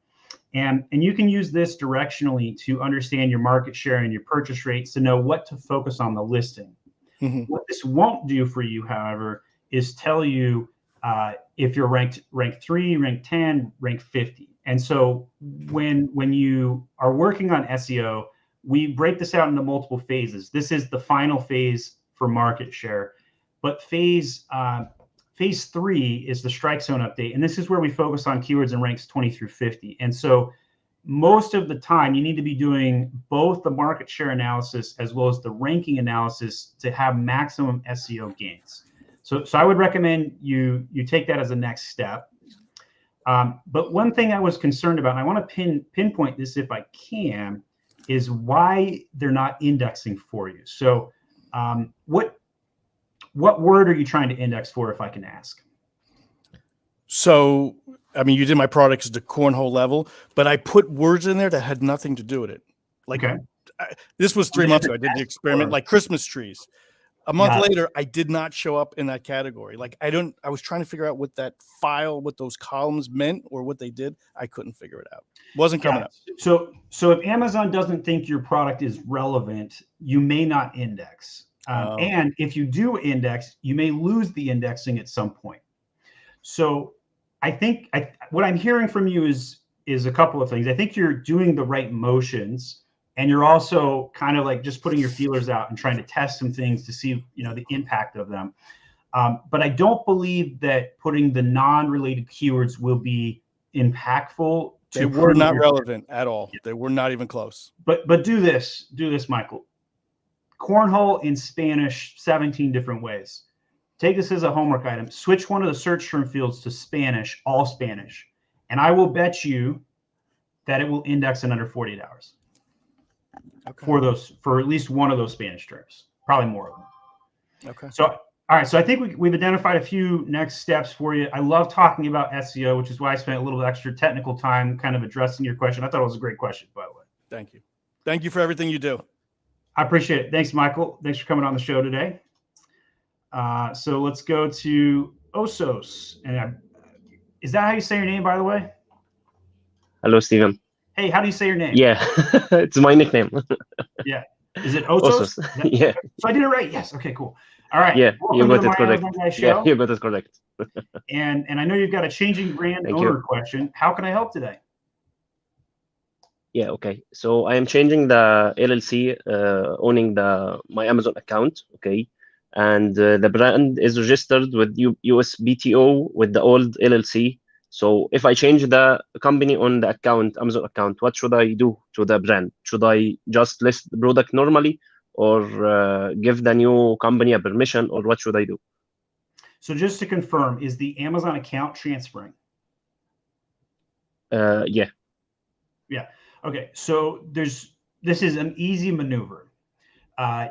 And you can use this directionally to understand your market share and your purchase rates to know what to focus on the listing. Mm-hmm. What this won't do for you, however, is tell you if you're ranked 3, ranked 10, ranked 50. And so when you are working on SEO, we break this out into multiple phases. This is the final phase for market share, but phase 3 is the strike zone update. And this is where we focus on keywords in ranks 20 through 50. And so most of the time you need to be doing both the market share analysis as well as the ranking analysis to have maximum SEO gains. So I would recommend you take that as a next step. But one thing I was concerned about, and I want to pinpoint this if I can, is why they're not indexing for you. So what word are you trying to index for, if I can ask? So, I mean, you did my products to cornhole level, but I put words in there that had nothing to do with it. Like, okay. This was 3 months ago. I did the experiment, like Christmas trees. A month later, I did not show up in that category. Like, I was trying to figure out what that file, what those columns meant or what they did. I couldn't figure it out. Wasn't coming up. So if Amazon doesn't think your product is relevant, you may not index. And if you do index, you may lose the indexing at some point. So I think what I'm hearing from you is a couple of things. I think you're doing the right motions, and you're also kind of like just putting your feelers out and trying to test some things to see, the impact of them. But I don't believe that putting the non-related keywords will be impactful. They were not relevant at all. They were not even close. But do this, Michael. Cornhole in Spanish, 17 different ways. Take this as a homework item. Switch one of the search term fields to Spanish, all Spanish. And I will bet you that it will index in under 48 hours. Okay. For at least one of those Spanish terms, probably more of them. Okay. So, all right. So I think we've identified a few next steps for you. I love talking about SEO, which is why I spent a little extra technical time kind of addressing your question. I thought it was a great question, by the way. Thank you. Thank you for everything you do. I appreciate it. Thanks, Michael. Thanks for coming on the show today. So let's go to Osos. And is that how you say your name, by the way? Hello, Steven. Hey, how do you say your name? Yeah, it's my nickname. Yeah. Is it Osos? Yeah. So I did it right. Yes. Okay, cool. All right. Yeah, you got it correct. Yeah, you got it correct. And I know you've got a changing brand owner question. How can I help today? Yeah, okay. So I am changing the LLC owning my Amazon account, okay? And the brand is registered with USPTO with the old LLC. So if I change the company on the account, Amazon account, what should I do to the brand? Should I just list the product normally or give the new company a permission, or what should I do? So just to confirm, is the Amazon account transferring? Yeah. Yeah. Okay. So this is an easy maneuver.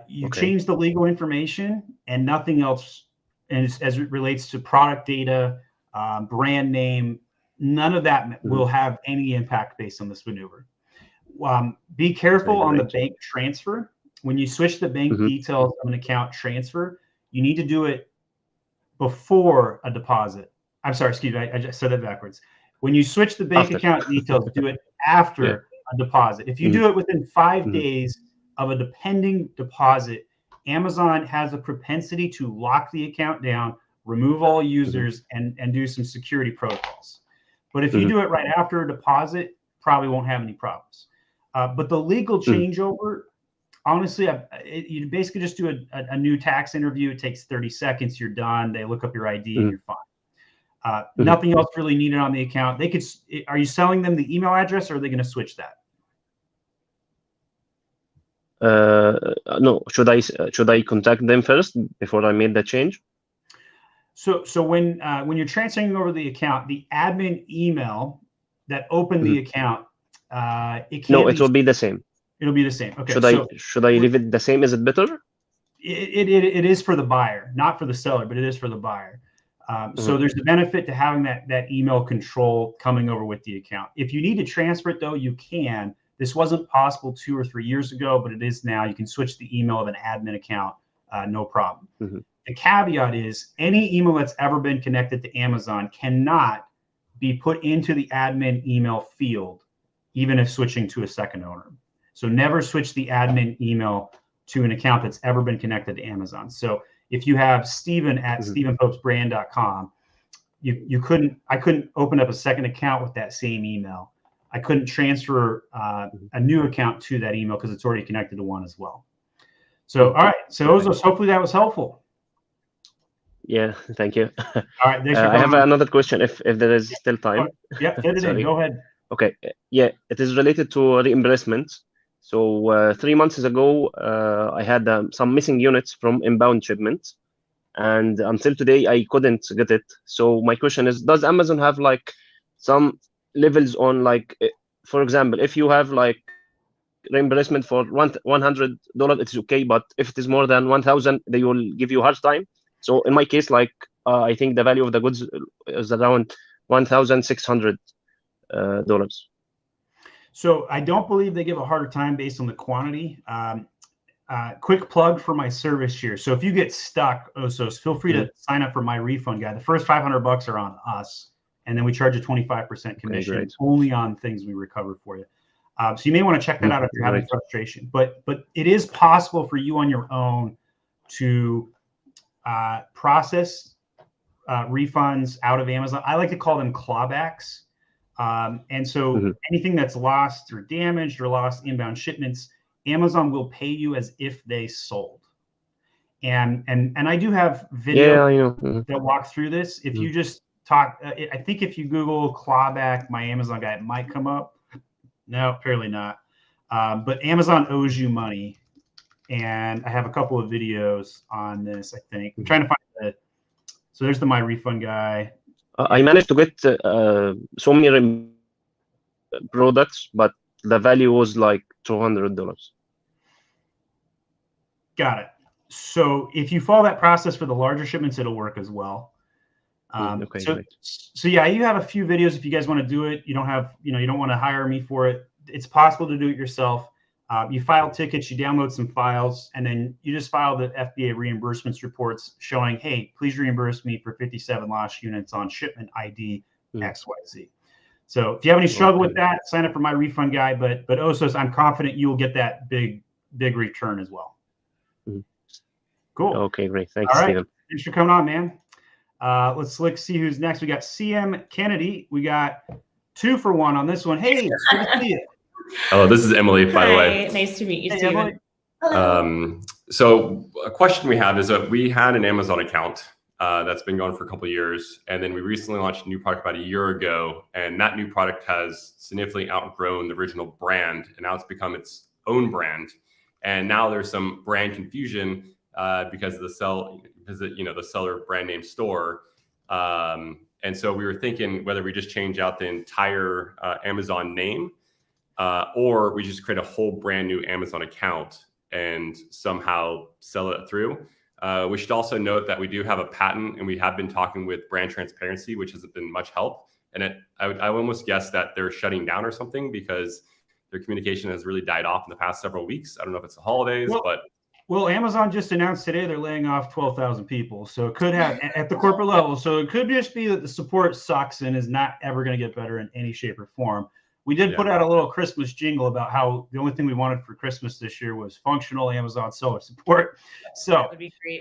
You change the legal information and nothing else as it relates to product data, brand name, none of that will have any impact based on this maneuver. Be careful on the bank transfer. When you switch the bank details of an account transfer, you need to do it before a deposit. I'm sorry, excuse me, I just said that backwards. When you switch the bank account details, do it after a deposit. If you do it within 5 days of a pending deposit, Amazon has a propensity to lock the account down, remove all users, and do some security protocols. But if you do it right after a deposit, probably won't have any problems. But the legal changeover, honestly, you basically just do a new tax interview. It takes 30 seconds. You're done. They look up your ID and you're fine. Nothing else really needed on the account. Are you selling them the email address, or are they going to switch that? No. Should I contact them first before I made the change? So when you're transferring over the account, the admin email that opened the account, it will be the same. It'll be the same. Okay. Should I leave it the same? Is it better? It is for the buyer, not for the seller, but it is for the buyer. So there's the benefit to having that email control coming over with the account. If you need to transfer it, though, you can. This wasn't possible 2 or 3 years ago, but it is now. You can switch the email of an admin account, no problem. The caveat is any email that's ever been connected to Amazon cannot be put into the admin email field, even if switching to a second owner. So never switch the admin email to an account that's ever been connected to Amazon. So if you have Stephen at StephenPopesBrand.com, I couldn't open up a second account with that same email. I couldn't transfer a new account to that email because it's already connected to one as well. So, all right. So Ozos, hopefully that was helpful. Yeah, thank you. All right. I have another question if there is still time. Yeah, fit it in. Go ahead. Okay. Yeah, it is related to reimbursement. So 3 months ago, I had some missing units from inbound shipments, and until today, I couldn't get it. So my question is, does Amazon have like some levels on, like, for example, if you have like reimbursement for $100, it's okay, but if it is more than 1,000, they will give you a hard time. So in my case, like I think the value of the goods is around $1,600. So I don't believe they give a harder time based on the quantity. Quick plug for my service here. So if you get stuck, Osos, feel free to sign up for my refund guide. The first $500 are on us, and then we charge a 25% commission only on things we recover for you. So you may want to check that out if you're having frustration. But it is possible for you on your own to process refunds out of Amazon. I like to call them clawbacks. And so anything that's lost or damaged or lost inbound shipments, Amazon will pay you as if they sold. And I do have videos that walk through this. If you just talk, I think if you Google clawback my Amazon guy, it might come up. No, apparently not. But Amazon owes you money. And I have a couple of videos on this, I think. I'm trying to find so there's the My Refund guy. I managed to get so many products, but the value was like $200. Got it. So if you follow that process for the larger shipments, it'll work as well. So yeah, you have a few videos if you guys want to do it. You don't have, you don't want to hire me for it. It's possible to do it yourself. You file tickets, you download some files, and then you just file the FBA reimbursements reports showing, hey, please reimburse me for 57 lost units on shipment ID XYZ. So if you have any struggle with that, sign up for My Refund guy. But Osos, I'm confident you will get that big return as well. Cool. Okay, great. Thanks, all right. Steven. Thanks for coming on, man. Let's see who's next. We got CM Kennedy. We got 2 for 1 on this one. Hey, good to see you. Hello, this is Emily, by the way. Nice to meet you, Steven. So a question we have is that we had an Amazon account that's been going for a couple of years, and then we recently launched a new product about a year ago, and that new product has significantly outgrown the original brand, and now it's become its own brand. And now there's some brand confusion because of the seller brand name store. And so we were thinking whether we just change out the entire Amazon name, or we just create a whole brand new Amazon account and somehow sell it through. We should also note that we do have a patent, and we have been talking with Brand Transparency, which hasn't been much help. And I would almost guess that they're shutting down or something because their communication has really died off in the past several weeks. I don't know if it's the holidays, Well, Amazon just announced today they're laying off 12,000 people. So it could have at the corporate level. So it could just be that the support sucks and is not ever going to get better in any shape or form. We did put out a little Christmas jingle about how the only thing we wanted for Christmas this year was functional Amazon seller support. So that would be great.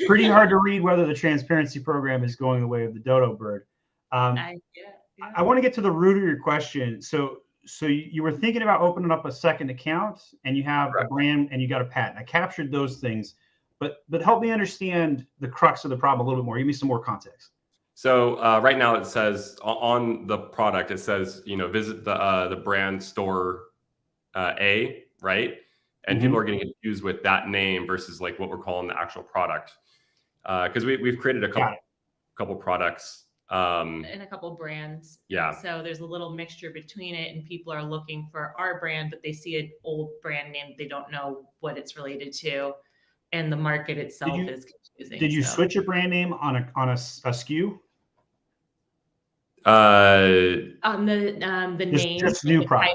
Pretty hard to read whether the transparency program is going the way of the dodo bird. I want to get to the root of your question. So you were thinking about opening up a second account, and you have a brand and you got a patent. I captured those things, but help me understand the crux of the problem a little bit more. Give me some more context. So right now it says on the product, it says, visit the brand store A, right? And people are getting confused with that name versus like what we're calling the actual product. Because we've created a couple products. And a couple brands. Yeah. So there's a little mixture between it, and people are looking for our brand, but they see an old brand name. They don't know what it's related to. and the market itself is confusing. Did you switch a brand name on a SKU? On the name, just new product.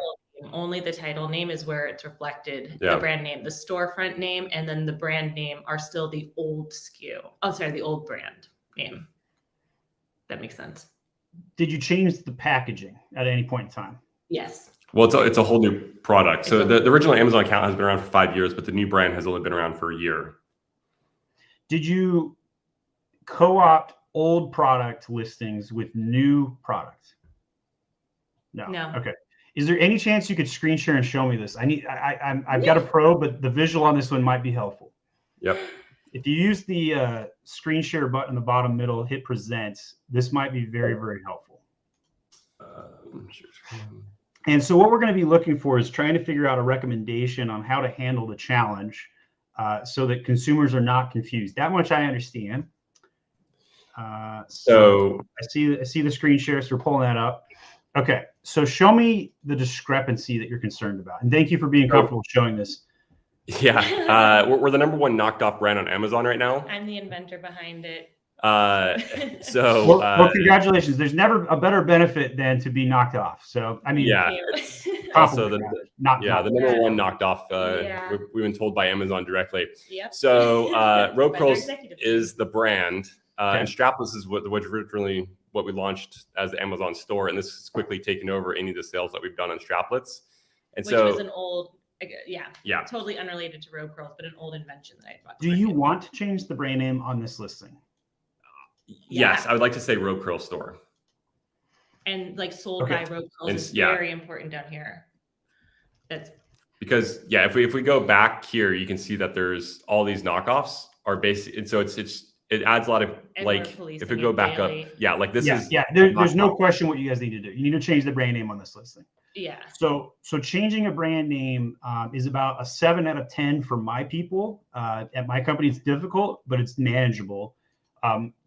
Only the title name is where it's reflected. Yeah. The brand name, the storefront name, and then the brand name are still the old SKU. Oh, sorry, the old brand name. That makes sense. Did you change the packaging at any point in time? Yes. Well, it's a whole new product. So the original Amazon account has been around for 5 years, but the new brand has only been around for a year. Did you co-opt old product listings with new product? No. No. Okay. Is there any chance you could screen share and show me this? I've got a Pro, but the visual on this one might be helpful. Yep. If you use the screen share button in the bottom middle, hit present, this might be very, very helpful. And so what we're going to be looking for is trying to figure out a recommendation on how to handle the challenge so that consumers are not confused. That much I understand. So I see the screen share, so we're pulling that up. Okay, so show me the discrepancy that you're concerned about. And thank you for being comfortable showing this. Yeah, we're the #1 knocked off brand on Amazon right now. I'm the inventor behind it. Well, congratulations. There's never a better benefit than to be knocked off. So, I mean, yeah. Also, the #1 knocked off. We've been told by Amazon directly. Yep. So, Rope Curls is the brand, and Strapless is what originally what we launched as the Amazon store, and this has quickly taken over any of the sales that we've done on Straplets. And which was an old, totally unrelated to Rope Curls, but an old invention that I brought. Do you want to change the brand name on this listing? Yes, I would like to say Rope Curl store. And like sold by Rope Curls is very important down here. That's because if we go back here, you can see that there's all these knockoffs are basic, and so it adds a lot of if we go back up, like this is there's no question what you guys need to do. You need to change the brand name on this listing. Yeah. So changing a brand name is about a 7 out of 10 for my people. At my company, it's difficult, but it's manageable.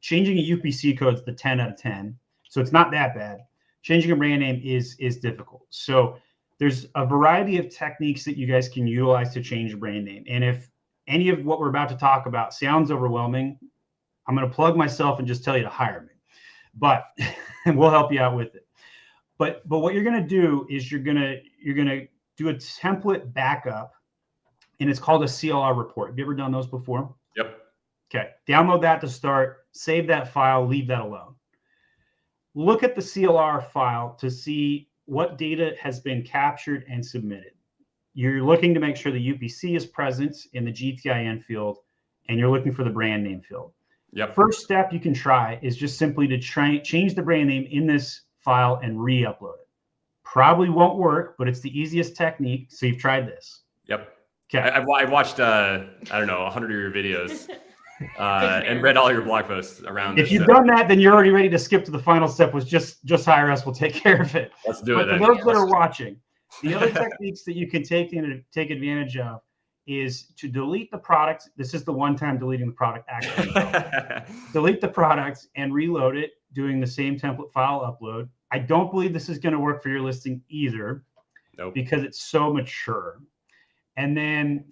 Changing a UPC code is the 10 out of 10. So it's not that bad. Changing a brand name is difficult. So there's a variety of techniques that you guys can utilize to change a brand name. And if any of what we're about to talk about sounds overwhelming, I'm going to plug myself and just tell you to hire me, but we'll help you out with it. But what you're going to do is you're going to do a template backup, and it's called a CLR report. Have you ever done those before? Yep. Okay. Download that to start. Save that file. Leave that alone. Look at the CLR file to see what data has been captured and submitted. You're looking to make sure the UPC is present in the GTIN field, and you're looking for the brand name field. Yep. First step you can try is just simply to change the brand name in this file and re-upload it. Probably won't work, but it's the easiest technique. So you've tried this. Yep. Okay. I've watched, I don't know, 100 of your videos and read all your blog posts around If you've done that, then you're already ready to skip to the final step, was just hire us. We'll take care of it. Let's do it. For those that are watching, the other techniques that you can take advantage of is to delete the product. This is the one-time deleting the product action. Delete the product and reload it, doing the same template file upload. I don't believe this is going to work for your listing either, because it's so mature. And then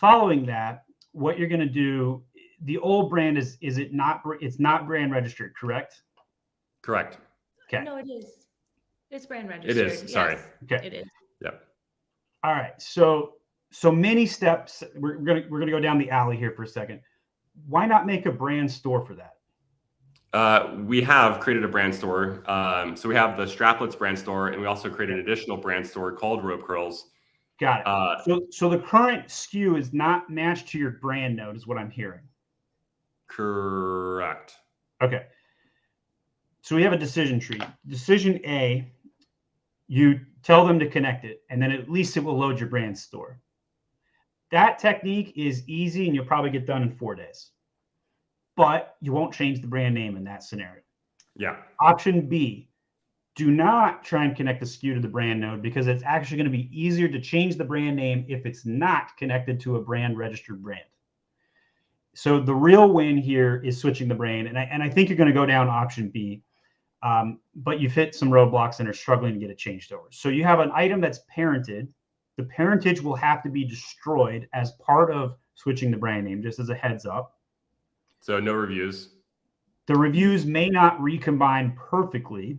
following that, what you're going to do, the old brand it's not brand registered, correct? Correct. Okay. No, it is. It's brand registered. It is. Sorry. Okay. It is. Yep. All right. So many steps. We're gonna go down the alley here for a second. Why not make a brand store for that? We have created a brand store. So we have the Straplets brand store, and we also created an additional brand store called Rope Curls. Got it. So the current SKU is not matched to your brand node, is what I'm hearing. Correct. Okay. So we have a decision tree. Decision A, you tell them to connect it, and then at least it will load your brand store. That technique is easy, and you'll probably get done in 4 days. But you won't change the brand name in that scenario. Yeah. Option B, do not try and connect the SKU to the brand node, because it's actually going to be easier to change the brand name if it's not connected to a brand registered brand. So the real win here is switching the brand. And I think you're going to go down option B, but you've hit some roadblocks and are struggling to get it changed over. So you have an item that's parented the parentage will have to be destroyed as part of switching the brand name, just as a heads up. So no reviews. The reviews may not recombine perfectly.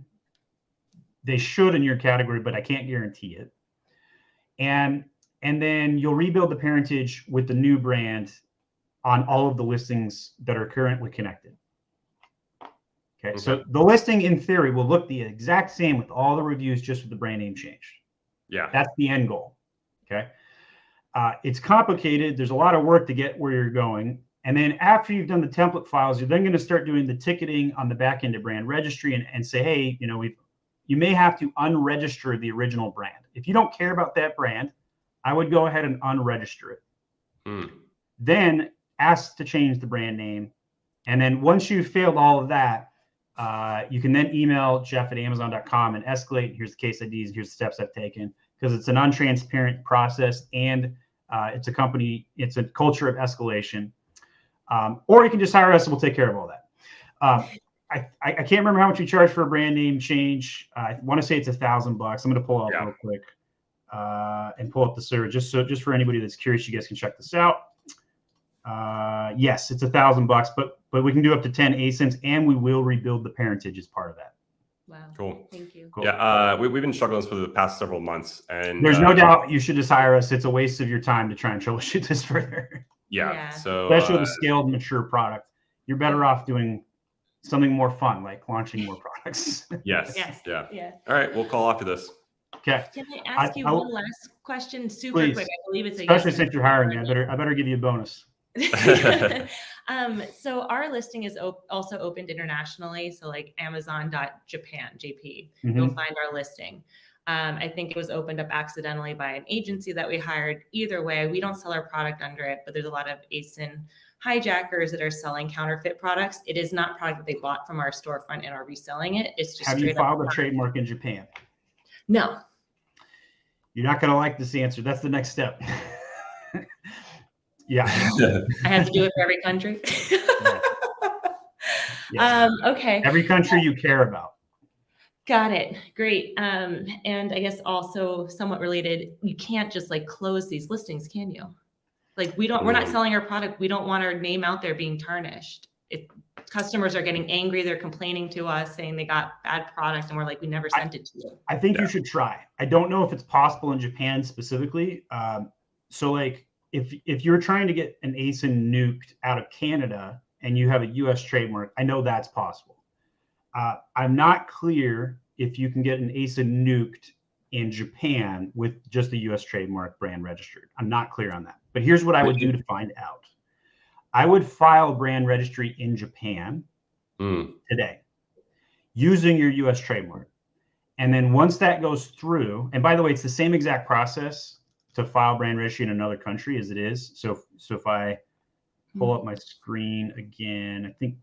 They should in your category, but I can't guarantee it. And then you'll rebuild the parentage with the new brand on all of the listings that are currently connected. Okay, so the listing in theory will look the exact same with all the reviews, just with the brand name changed. Yeah. That's the end goal. Okay. It's complicated. There's a lot of work to get where you're going. And then after you've done the template files, you're then going to start doing the ticketing on the back end of brand registry and say, hey, you know, you may have to unregister the original brand. If you don't care about that brand, I would go ahead and unregister it. Then ask to change the brand name. And then once you've failed all of that, you can then email Jeff@Amazon.com and escalate. Here's the case IDs. Here's the steps I've taken, because it's an untransparent process, and it's a culture of escalation. Or you can just hire us and we'll take care of all that. I can't remember how much we charge for a brand name change. I want to say it's $1,000. I'm going to pull it up real quick and pull up the server just for anybody that's curious. You guys can check this out. Yes, it's $1,000, but we can do up to 10 ASINs, and we will rebuild the parentage as part of that. Wow. Cool. Thank you. Cool. Yeah, we've been struggling this for the past several months, and there's no doubt you should just hire us. It's a waste of your time to try and troubleshoot this further. Yeah. So especially with a scaled, mature product, you're better off doing something more fun, like launching more products. Yes. Yeah. All right, we'll call after this. Okay. Can I ask you one last question, super please. quick? I believe it's especially since you're hiring me. I better give you a bonus. So our listing is also opened internationally. So like Amazon.Japan, JP, you'll find our listing. I think it was opened up accidentally by an agency that we hired. Either way, we don't sell our product under it, but there's a lot of ASIN hijackers that are selling counterfeit products. It is not product that they bought from our storefront and are reselling it. It's just have you filed a trademark in Japan? No. You're not going to like this answer. That's the next step. Yeah. I have to do it for every country. Yes. Okay. Every country you care about. Got it. Great. And I guess also somewhat related, you can't just like close these listings, can you? Like we're not selling our product. We don't want our name out there being tarnished. If customers are getting angry, they're complaining to us saying they got bad product, and we're like, we never sent it to you. I think you should try. I don't know if it's possible in Japan specifically. So like if you're trying to get an ASIN nuked out of Canada and you have a US trademark, I know that's possible. I'm not clear if you can get an ASIN nuked in Japan with just the US trademark brand registered. I'm not clear on that. But here's what I would do to find out. I would file brand registry in Japan today using your US trademark. And then once that goes through, and by the way, it's the same exact process to file brand registry in another country as it is. So if I pull up my screen again, I think,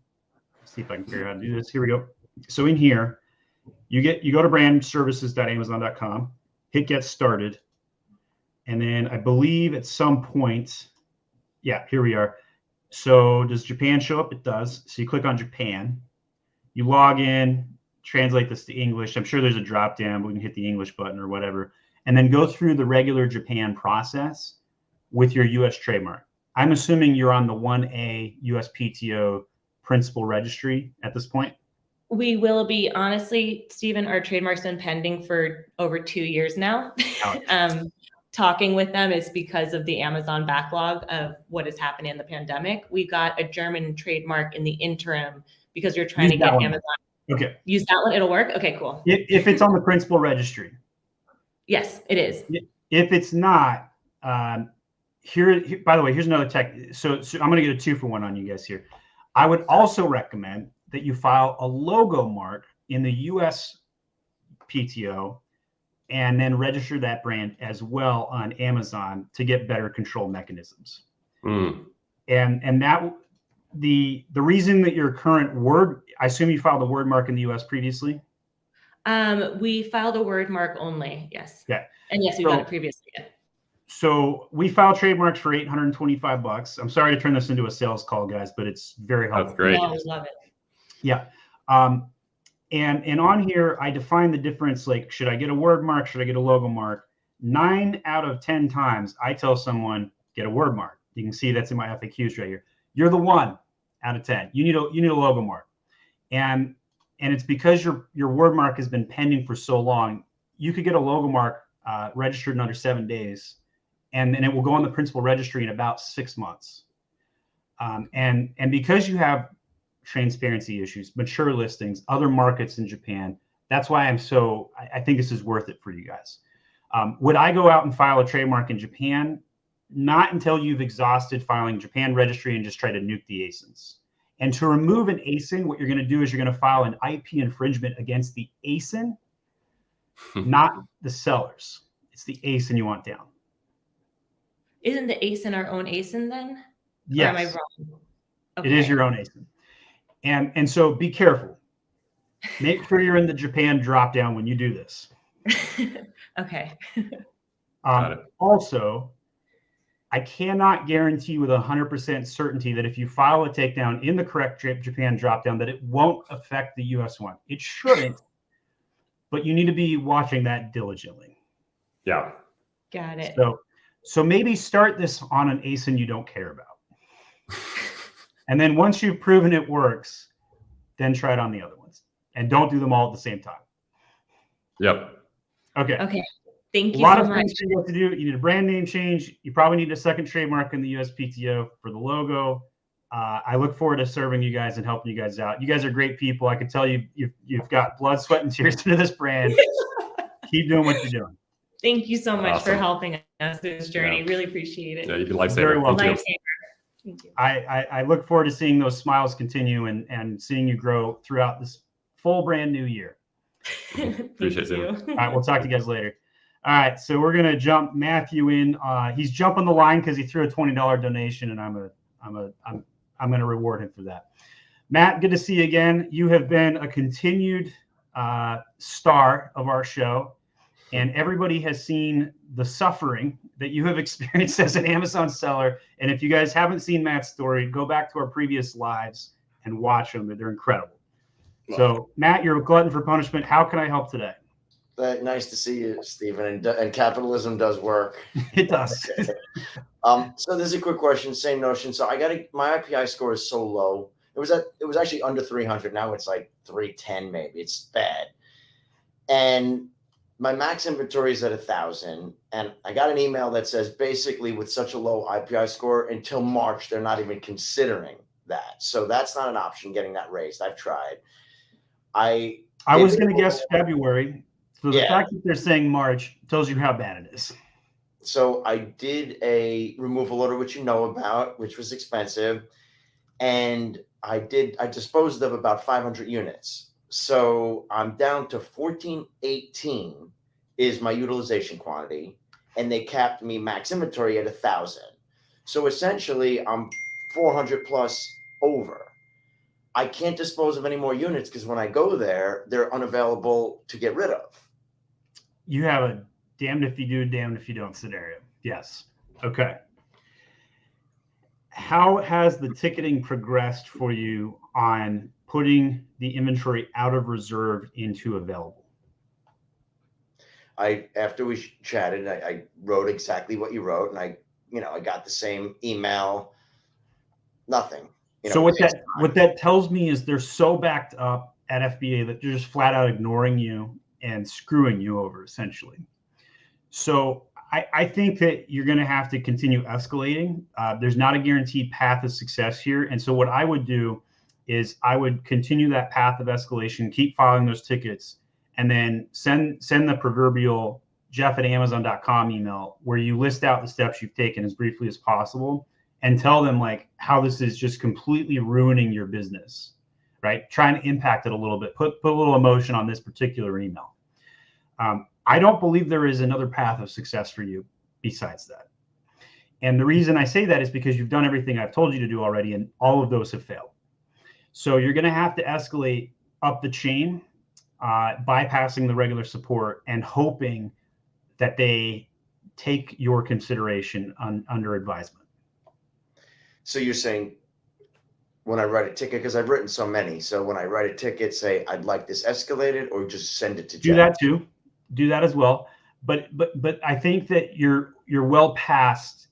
let's see if I can figure out how to do this. Here we go. So in here, you go to brandservices.amazon.com, hit get started. And then I believe at some point, yeah, here we are. So does Japan show up? It does. So you click on Japan, you log in, translate this to English. I'm sure there's a drop down, but we can hit the English button or whatever, and then go through the regular Japan process with your US trademark. I'm assuming you're on the 1A USPTO principal registry at this point. We will be. Honestly, Stephen, our trademark's been pending for over 2 years now. Talking with them is because of the Amazon backlog of what has happened in the pandemic. We got a German trademark in the interim because you're trying to get Amazon. Okay. Use that one. It'll work. Okay, cool. If it's on the principal registry. Yes, it is. If it's not, here, by the way, here's another tech. So I'm going to get a 2-for-1 on you guys here. I would also recommend that you file a logo mark in the US PTO and then register that brand as well on Amazon to get better control mechanisms. And that the reason that your current word, I assume you filed a word mark in the US previously? We filed a word mark only, yes. Yeah. And yes, we've done it previously. Yeah. So we file trademarks for $825. I'm sorry to turn this into a sales call, guys, but it's very helpful. That's great. No, we love it. Yeah. And on here, I define the difference, like, should I get a word mark? Should I get a logo mark? 9 out of 10 times I tell someone, get a word mark. You can see that's in my FAQs right here. You're the 1 out of 10. You need a logo mark. And it's because your word mark has been pending for so long. You could get a logo mark registered in under 7 days, and then it will go on the principal registry in about 6 months. And because you have transparency issues, mature listings, other markets in Japan, that's why I think this is worth it for you guys. Would I go out and file a trademark in Japan? Not until you've exhausted filing Japan registry and just try to nuke the ASINs. And to remove an ASIN, what you're going to do is you're going to file an IP infringement against the ASIN, not the sellers. It's the ASIN you want down. Isn't the ASIN our own ASIN then? Yes. Or am I wrong? Okay. It is your own ASIN. And so be careful. Make sure you're in the Japan dropdown when you do this. Okay. Also, I cannot guarantee with 100% certainty that if you file a takedown in the correct Japan dropdown, that it won't affect the US one. It shouldn't, but you need to be watching that diligently. Yeah. Got it. So maybe start this on an ASIN you don't care about. And then once you've proven it works, then try it on the other ones. And don't do them all at the same time. Yep. Okay. Okay. Thank you a lot so of much. things you have to do. You need a brand name change. You probably need a second trademark in the USPTO for the logo. I look forward to serving you guys and helping you guys out. You guys are great people. I can tell you've got blood, sweat, and tears into this brand. Keep doing what you're doing. Thank you so much for Awesome. helping us through this journey. Yeah. Really appreciate it. Yeah, you've been lifesaver. Very welcome. Thank you. Lifesaver. Thank you. I look forward to seeing those smiles continue and seeing you grow throughout this full brand new year. Appreciate it. All right, we'll talk to you guys later. All right, so we're gonna jump Matthew in. He's jumping the line because he threw a $20 donation, and I'm gonna reward him for that. Matt, good to see you again. You have been a continued star of our show, and everybody has seen the suffering that you have experienced as an Amazon seller. And if you guys haven't seen Matt's story, go back to our previous lives and watch them. They're incredible. So, Matt, you're a glutton for punishment. How can I help today? Nice to see you, Stephen. And capitalism does work. It does. So there's a quick question, same notion. So my IPI score is so low. It was actually under 300. Now it's like 310 maybe. It's bad. And my max inventory is at 1,000. And I got an email that says basically with such a low IPI score until March, they're not even considering that. So that's not an option, getting that raised. I've tried. I was going to guess February. So the Yeah. fact that they're saying March tells you how bad it is. So I did a removal order, which you know about, which was expensive. And I disposed of about 500 units. So I'm down to 1418 is my utilization quantity. And they capped me max inventory at 1,000. So essentially I'm 400 plus over. I can't dispose of any more units because when I go there, they're unavailable to get rid of. You have a damned if you do, damned if you don't scenario. Yes. Okay. How has the ticketing progressed for you on putting the inventory out of reserve into available? After we chatted, I wrote exactly what you wrote, and I got the same email. Nothing. So what that tells me is they're so backed up at FBA that they're just flat out ignoring you and screwing you over, essentially. So I think that you're going to have to continue escalating. There's not a guaranteed path of success here. And so what I would do is I would continue that path of escalation, keep filing those tickets, and then send the proverbial jeff@amazon.com email where you list out the steps you've taken as briefly as possible and tell them like how this is just completely ruining your business, right? Trying to impact it a little bit, put a little emotion on this particular email. I don't believe there is another path of success for you besides that. And the reason I say that is because you've done everything I've told you to do already, and all of those have failed. So you're going to have to escalate up the chain, bypassing the regular support and hoping that they take your consideration under advisement. So you're saying when I write a ticket, because I've written so many, so when I write a ticket, say I'd like this escalated, or just send it to Jeff? Do that too. Do that as well. but I think that you're well past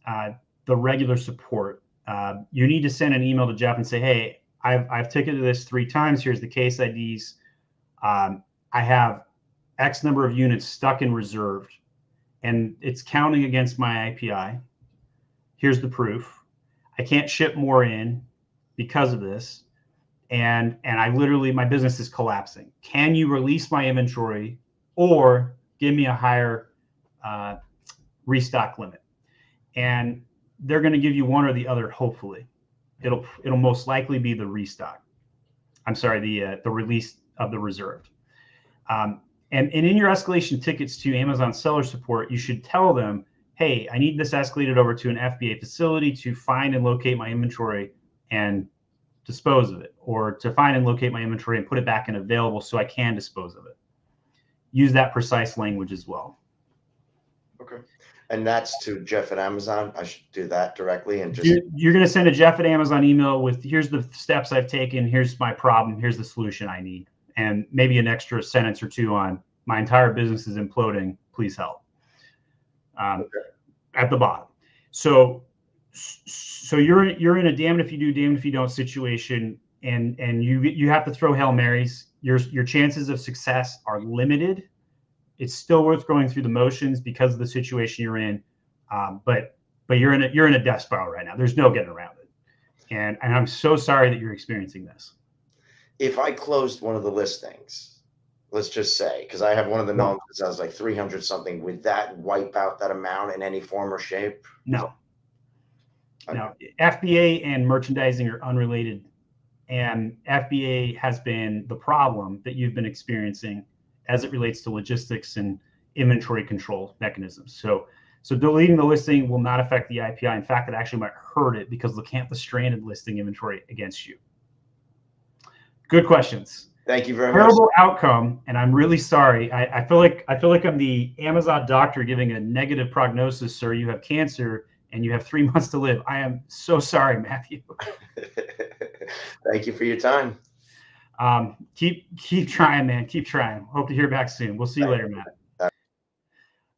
the regular support. You need to send an email to Jeff and say, hey, I've ticketed this 3 times. Here's the case IDs. I have X number of units stuck in reserved, and it's counting against my IPI. Here's the proof. I can't ship more in because of this. And I literally, my business is collapsing. Can you release my inventory or give me a higher restock limit? And they're going to give you one or the other. Hopefully, it'll most likely be the restock. I'm sorry, the release of the reserved. And in your escalation tickets to Amazon seller support, you should tell them, hey, I need this escalated over to an FBA facility to find and locate my inventory and dispose of it, or to find and locate my inventory and put it back in available so I can dispose of it. Use that precise language as well. Okay. And that's to Jeff at Amazon. I should do that directly and just. You're going to send a Jeff at Amazon email with, here's the steps I've taken, here's my problem, here's the solution I need, and maybe an extra sentence or 2 on my entire business is imploding, please help. Okay. At the bottom. So you're in a damned if you do, damned if you don't situation, and you have to throw Hail Marys. Your chances of success are limited. It's still worth going through the motions because of the situation you're in, but you're in a death spiral right now. There's no getting around it, and I'm so sorry that you're experiencing this. If I closed one of the listings, let's just say, because I have one of the notes that sounds like 300 something, would that wipe out that amount in any form or shape? No. No, FBA and merchandising are unrelated, and FBA has been the problem that you've been experiencing as it relates to logistics and inventory control mechanisms. So deleting the listing will not affect the IPI. In fact, it actually might hurt it because they'll count the stranded listing inventory against you. Good questions. Thank you very much. Terrible outcome, and I'm really sorry. I feel like I'm the Amazon doctor giving a negative prognosis, sir. You have cancer and you have 3 months to live. I am so sorry, Matthew. Thank you for your time. Keep trying, man. Keep trying. Hope to hear back soon. We'll see you later, Matt.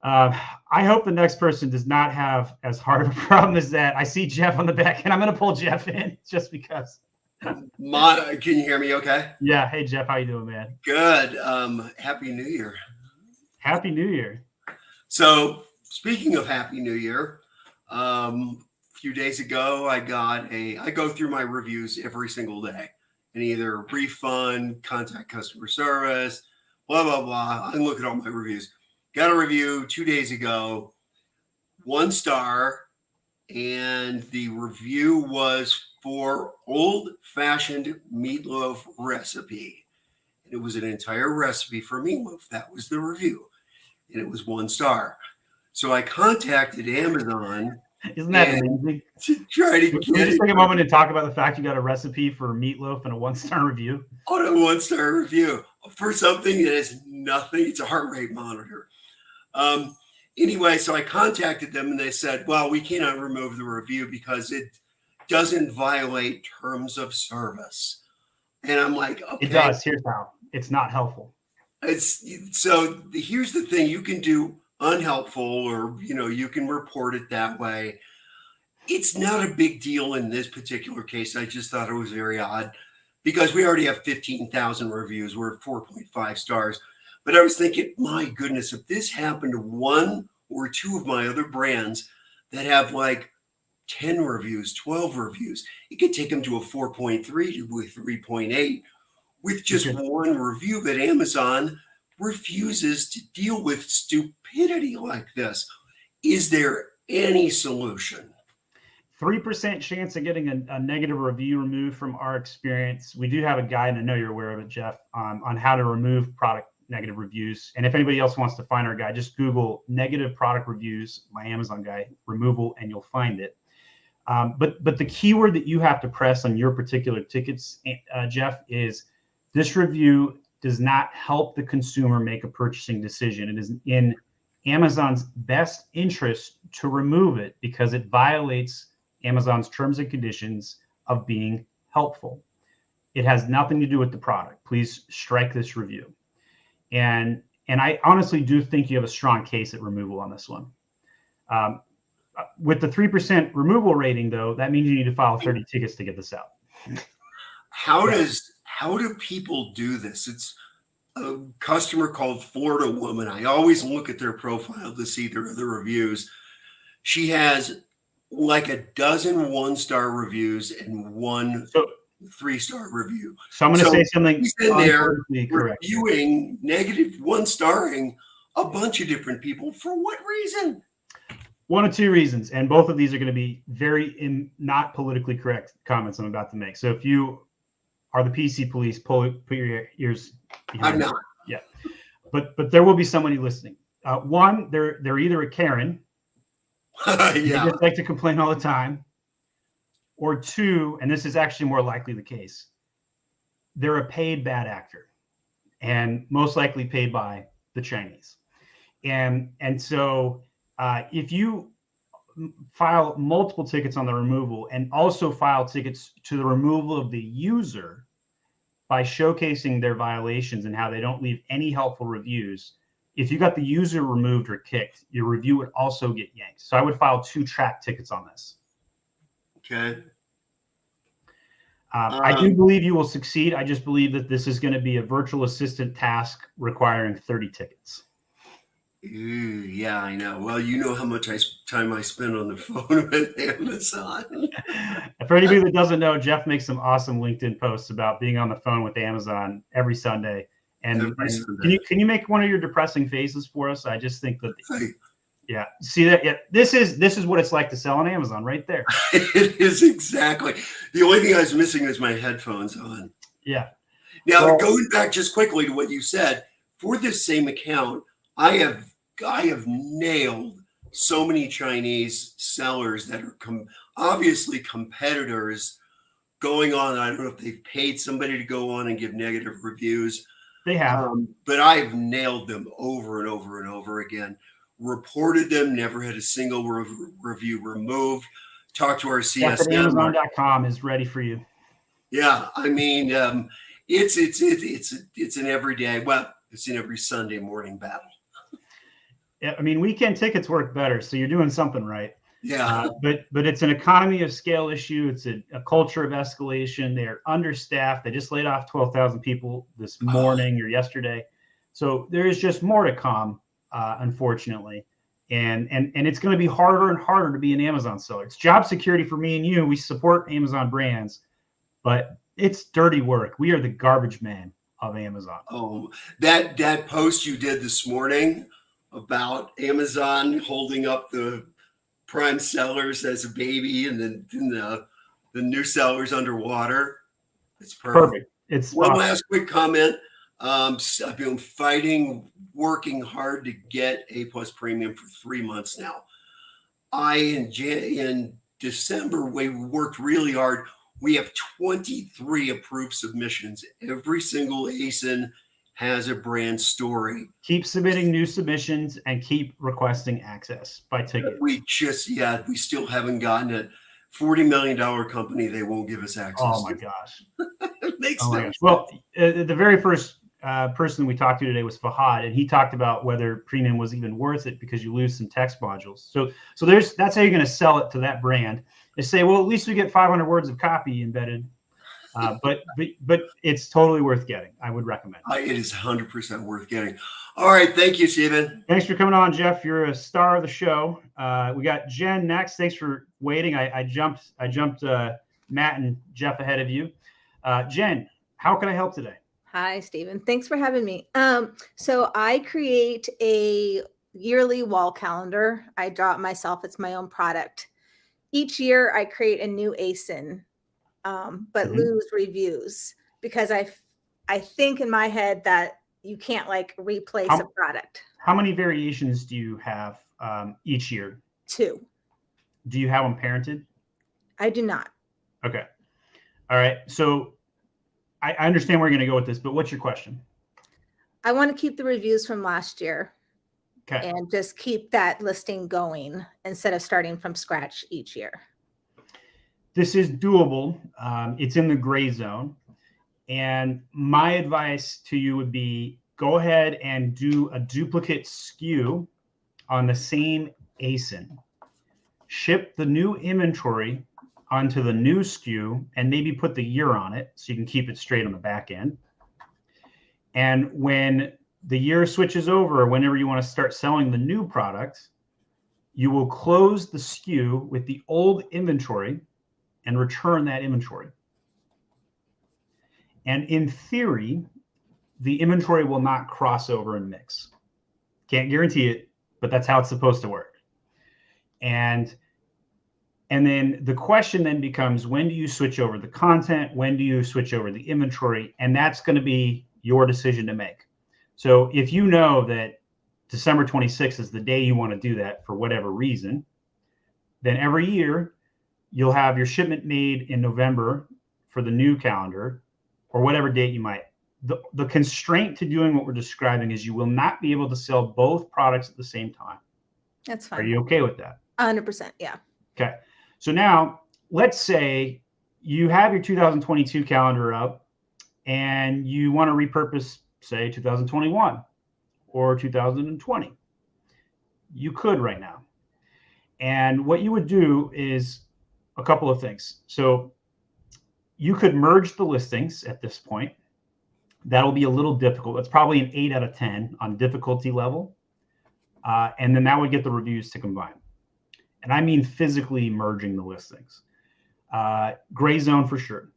I hope the next person does not have as hard of a problem as that. I see Jeff on the back, and I'm going to pull Jeff in just because. Can you hear me okay? Yeah. Hey, Jeff. How you doing, man? Good. Happy New Year. Happy New Year. So speaking of Happy New Year, a few days ago, I go through my reviews every single day and either refund, contact customer service, blah, blah, blah. I look at all my reviews. Got a review 2 days ago, 1 star, and the review was for old-fashioned meatloaf recipe. And it was an entire recipe for meatloaf. That was the review. And it was 1 star. So I contacted Amazon. Isn't that amazing? To try to Can we just take a moment and talk about the fact you got a recipe for meatloaf and a 1-star review? On a 1-star review for something that is nothing. It's a heart rate monitor. Anyway, so I contacted them and they said, well, we cannot remove the review because it doesn't violate terms of service. And I'm like, okay. It does. Here's how. It's not helpful. So here's the thing. You can do unhelpful, or you can report it that way. It's not a big deal in this particular case. I just thought it was very odd because we already have 15,000 reviews. We're at 4.5 stars. But I was thinking, my goodness, if this happened to 1 or 2 of my other brands that have like 10 reviews, 12 reviews, it could take them to a 4.3 to a 3.8 with just 1 review. But Amazon refuses to deal with stupidity like this. Is there any solution? 3% chance of getting a negative review removed from our experience. We do have a guide, and I know you're aware of it, Jeff, on how to remove product negative reviews. And if anybody else wants to find our guide, just Google negative product reviews, my Amazon guide, removal, and you'll find it. But the keyword that you have to press on your particular tickets, Jeff, is this review does not help the consumer make a purchasing decision. It is in Amazon's best interest to remove it because it violates Amazon's terms and conditions of being helpful. It has nothing to do with the product. Please strike this review. And And I honestly do think you have a strong case at removal on this one. With the 3% removal rating, though, that means you need to file 30 tickets to get this out. How do people do this? It's a customer called Florida Woman. I always look at their profile to see their other reviews. She has like a dozen 1-star reviews and one 3-star review. So I'm going to say something. He's in there reviewing negative 1-starring a bunch of different people. For what reason? One of two reasons, and both of these are going to be very not politically correct comments I'm about to make. So if you are the PC police, put your ears behind. I'm not. Yeah, but there will be somebody listening. One, they're either a Karen, they just like to complain all the time, or two, and this is actually more likely the case, they're a paid bad actor, and most likely paid by the Chinese, and so. If you file multiple tickets on the removal and also file tickets to the removal of the user by showcasing their violations and how they don't leave any helpful reviews, if you got the user removed or kicked, your review would also get yanked. So I would file 2 track tickets on this. Okay. I do believe you will succeed. I just believe that this is going to be a virtual assistant task requiring 30 tickets. Yeah, I know. Well, you know how much time I spend on the phone with Amazon. For anybody that doesn't know, Jeff makes some awesome LinkedIn posts about being on the phone with Amazon every Sunday. And can you make one of your depressing faces for us? I just think that, yeah, see that? Yeah, this is what it's like to sell on Amazon right there. It is exactly. The only thing I was missing is my headphones on. Yeah. Now, going back just quickly to what you said, for this same account, I have nailed so many Chinese sellers that are obviously competitors going on. I don't know if they've paid somebody to go on and give negative reviews. They have. But I've nailed them over and over and over again. Reported them, never had a single review removed. Talked to our CSM. Amazon.com is ready for you. Yeah, I mean, it's an everyday. Well, it's an every Sunday morning battle. Yeah, I mean, weekend tickets work better, so you're doing something right. Yeah. But it's an economy of scale issue. It's a culture of escalation. They're understaffed. They just laid off 12,000 people this morning or yesterday. So there is just more to come, unfortunately. And it's going to be harder and harder to be an Amazon seller. It's job security for me and you. We support Amazon brands, but it's dirty work. We are the garbage man of Amazon. Oh, that post you did this morning about Amazon holding up the prime sellers as a baby and then the new sellers underwater. It's perfect. It's one last quick comment. I've been working hard to get A+ premium for 3 months now. In December, we worked really hard. We have 23 approved submissions. Every single ASIN has a brand story. Keep submitting new submissions and keep requesting access by ticket. We still haven't gotten it. $40 million company, they won't give us access. Oh my gosh. It makes sense. Well, the very first person we talked to today was Fahad, and he talked about whether premium was even worth it because you lose some text modules. So that's how you're going to sell it to that brand. Is say, well, at least we get 500 words of copy embedded. But it's totally worth getting. I would recommend it. It is 100% worth getting. All right. Thank you, Steven. Thanks for coming on, Jeff. You're a star of the show. We got Jen next. Thanks for waiting. I jumped Matt and Jeff ahead of you. Jen, how can I help today? Hi, Steven. Thanks for having me. So I create a yearly wall calendar. I draw it myself. It's my own product. Each year I create a new ASIN. But lose reviews because I think in my head that you can't like replace a product. How many variations do you have each year? 2. Do you have them parented? I do not. Okay. All right. So I understand where you're going to go with this, but what's your question? I want to keep the reviews from last year. Okay. And just keep that listing going instead of starting from scratch each year. This is doable. It's in the gray zone. And my advice to you would be go ahead and do a duplicate SKU on the same ASIN. Ship the new inventory onto the new SKU and maybe put the year on it so you can keep it straight on the back end. And when the year switches over, whenever you want to start selling the new product, you will close the SKU with the old inventory and return that inventory. And in theory, the inventory will not cross over and mix. Can't guarantee it, but that's how it's supposed to work. And then the question then becomes, when do you switch over the content? When do you switch over the inventory? And that's going to be your decision to make. So if you know that December 26th is the day you want to do that for whatever reason, then every year you'll have your shipment made in November for the new calendar or whatever date you might. The constraint to doing what we're describing is you will not be able to sell both products at the same time. That's fine. Are you okay with that? 100%. Yeah. Okay. So now let's say you have your 2022 calendar up and you want to repurpose, say, 2021 or 2020. You could right now. And what you would do is a couple of things. So you could merge the listings at this point. That'll be a little difficult. It's probably an 8 out of 10 on difficulty level. And then that would get the reviews to combine. And I mean physically merging the listings. Gray zone for sure.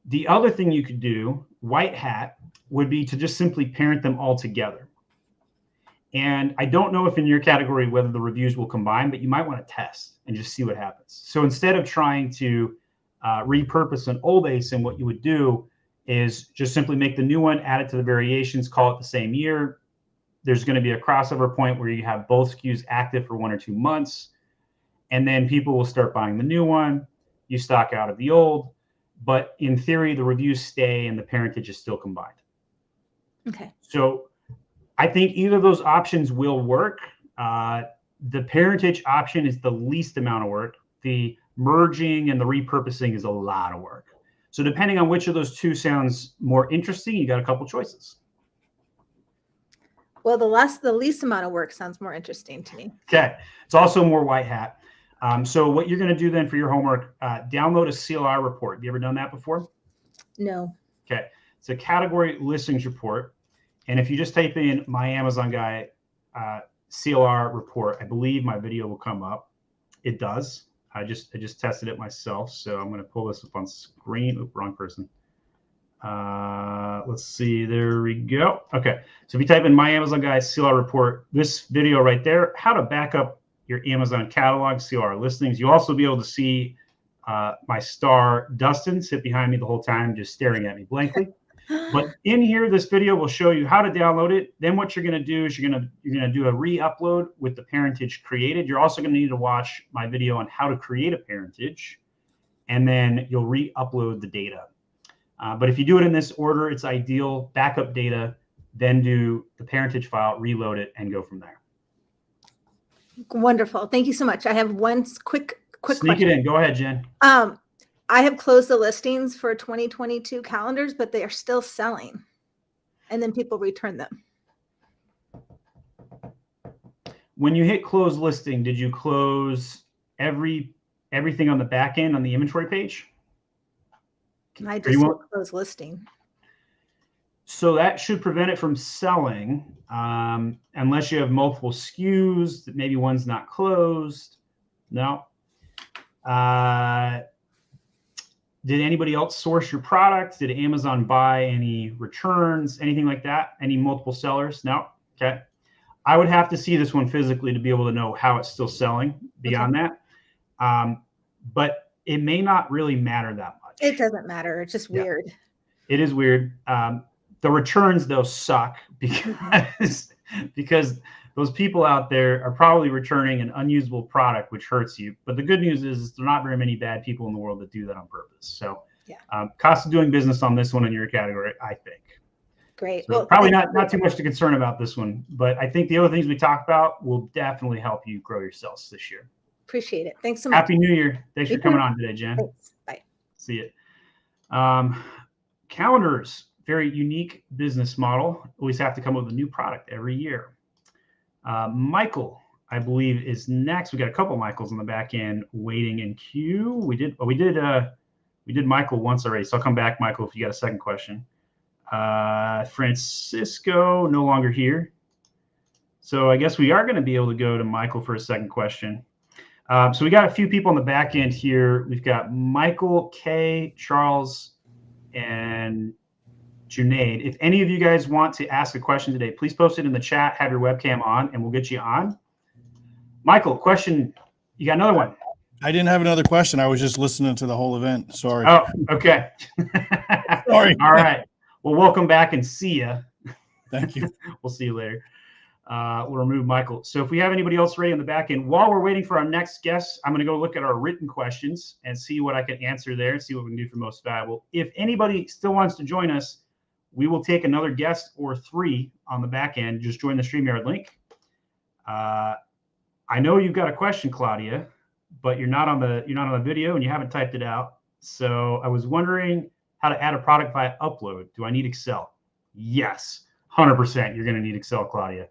The other thing you could do, white hat, would be to just simply parent them all together. And I don't know if in your category whether the reviews will combine, but you might want to test and just see what happens. So instead of trying to repurpose an old ASIN, what you would do is just simply make the new one, add it to the variations, call it the same year. There's going to be a crossover point where you have both SKUs active for 1 or 2 months. And then people will start buying the new one. You stock out of the old. But in theory, the reviews stay and the parentage is still combined. Okay. So I think either of those options will work. The parentage option is the least amount of work. The merging and the repurposing is a lot of work. So depending on which of those two sounds more interesting, you got a couple choices. Well, the least amount of work sounds more interesting to me. Okay. It's also more white hat. So what you're going to do then for your homework, download a CLR report. Have you ever done that before? No. Okay. It's a category listings report. And if you just type in my Amazon guy CLR report, I believe my video will come up. It does. I just tested it myself. So I'm going to pull this up on screen. Oop, wrong person. Let's see. There we go. Okay. So if you type in my Amazon guy CLR report, this video right there, how to back up your Amazon catalog, CLR listings. You'll also be able to see my star Dustin sit behind me the whole time, just staring at me blankly. But in here, this video will show you how to download it. Then what you're going to do is you're going to do a re-upload with the parentage created. You're also going to need to watch my video on how to create a parentage, and then you'll re-upload the data. But if you do it in this order, it's ideal. Backup data, then do the parentage file, reload it, and go from there. Wonderful. Thank you so much. I have one quick Sneak question. it in. Go ahead, Jen. I have closed the listings for 2022 calendars, but they are still selling. And then people return them. When you hit close listing, did you close everything on the back end on the inventory page? I just hit close listing. So that should prevent it from selling unless you have multiple SKUs that maybe one's not closed. No. Did anybody else source your product? Did Amazon buy any returns, anything like that? Any multiple sellers? No. Okay. I would have to see this one physically to be able to know how it's still selling beyond that. But it may not really matter that much. It doesn't matter. It's just weird. It is weird. The returns, though, suck because those people out there are probably returning an unusable product, which hurts you. But the good news is there are not very many bad people in the world that do that on purpose. So cost of doing business on this one in your category, I think. Great. So well, probably not too much to concern about this one. But I think the other things we talked about will definitely help you grow your sales this year. Appreciate it. Thanks so much. Happy New Year. Thanks for coming on today, Jen. Thanks. Bye. See it. Calendars. very unique business model. Always have to come up with a new product every year. Michael, I believe, is next. We got a couple Michaels on the back end waiting in queue. We did Michael once already, so I'll come back, Michael, if you got a second question. Francisco, no longer here. So I guess we are going to be able to go to Michael for a second question. So we got a few people on the back end here. We've got Michael, Kay, Charles, and Junaid. If any of you guys want to ask a question today, please post it in the chat, have your webcam on, and we'll get you on. Michael, question. You got another one? I didn't have another question. I was just listening to the whole event. Sorry. Oh, okay. Sorry. All right. Well, welcome back and see ya. Thank you. We'll see you later. We'll remove Michael. So if we have anybody else ready on the back end, while we're waiting for our next guest, I'm going to go look at our written questions and see what I can answer there and see what we can do for most valuable. If anybody still wants to join us, we will take another guest or 3 on the back end. Just join the StreamYard link. I know you've got a question, Claudia, but you're not on the video and you haven't typed it out. So I was wondering how to add a product via upload. Do I need Excel? Yes, 100%. You're going to need Excel, Claudia.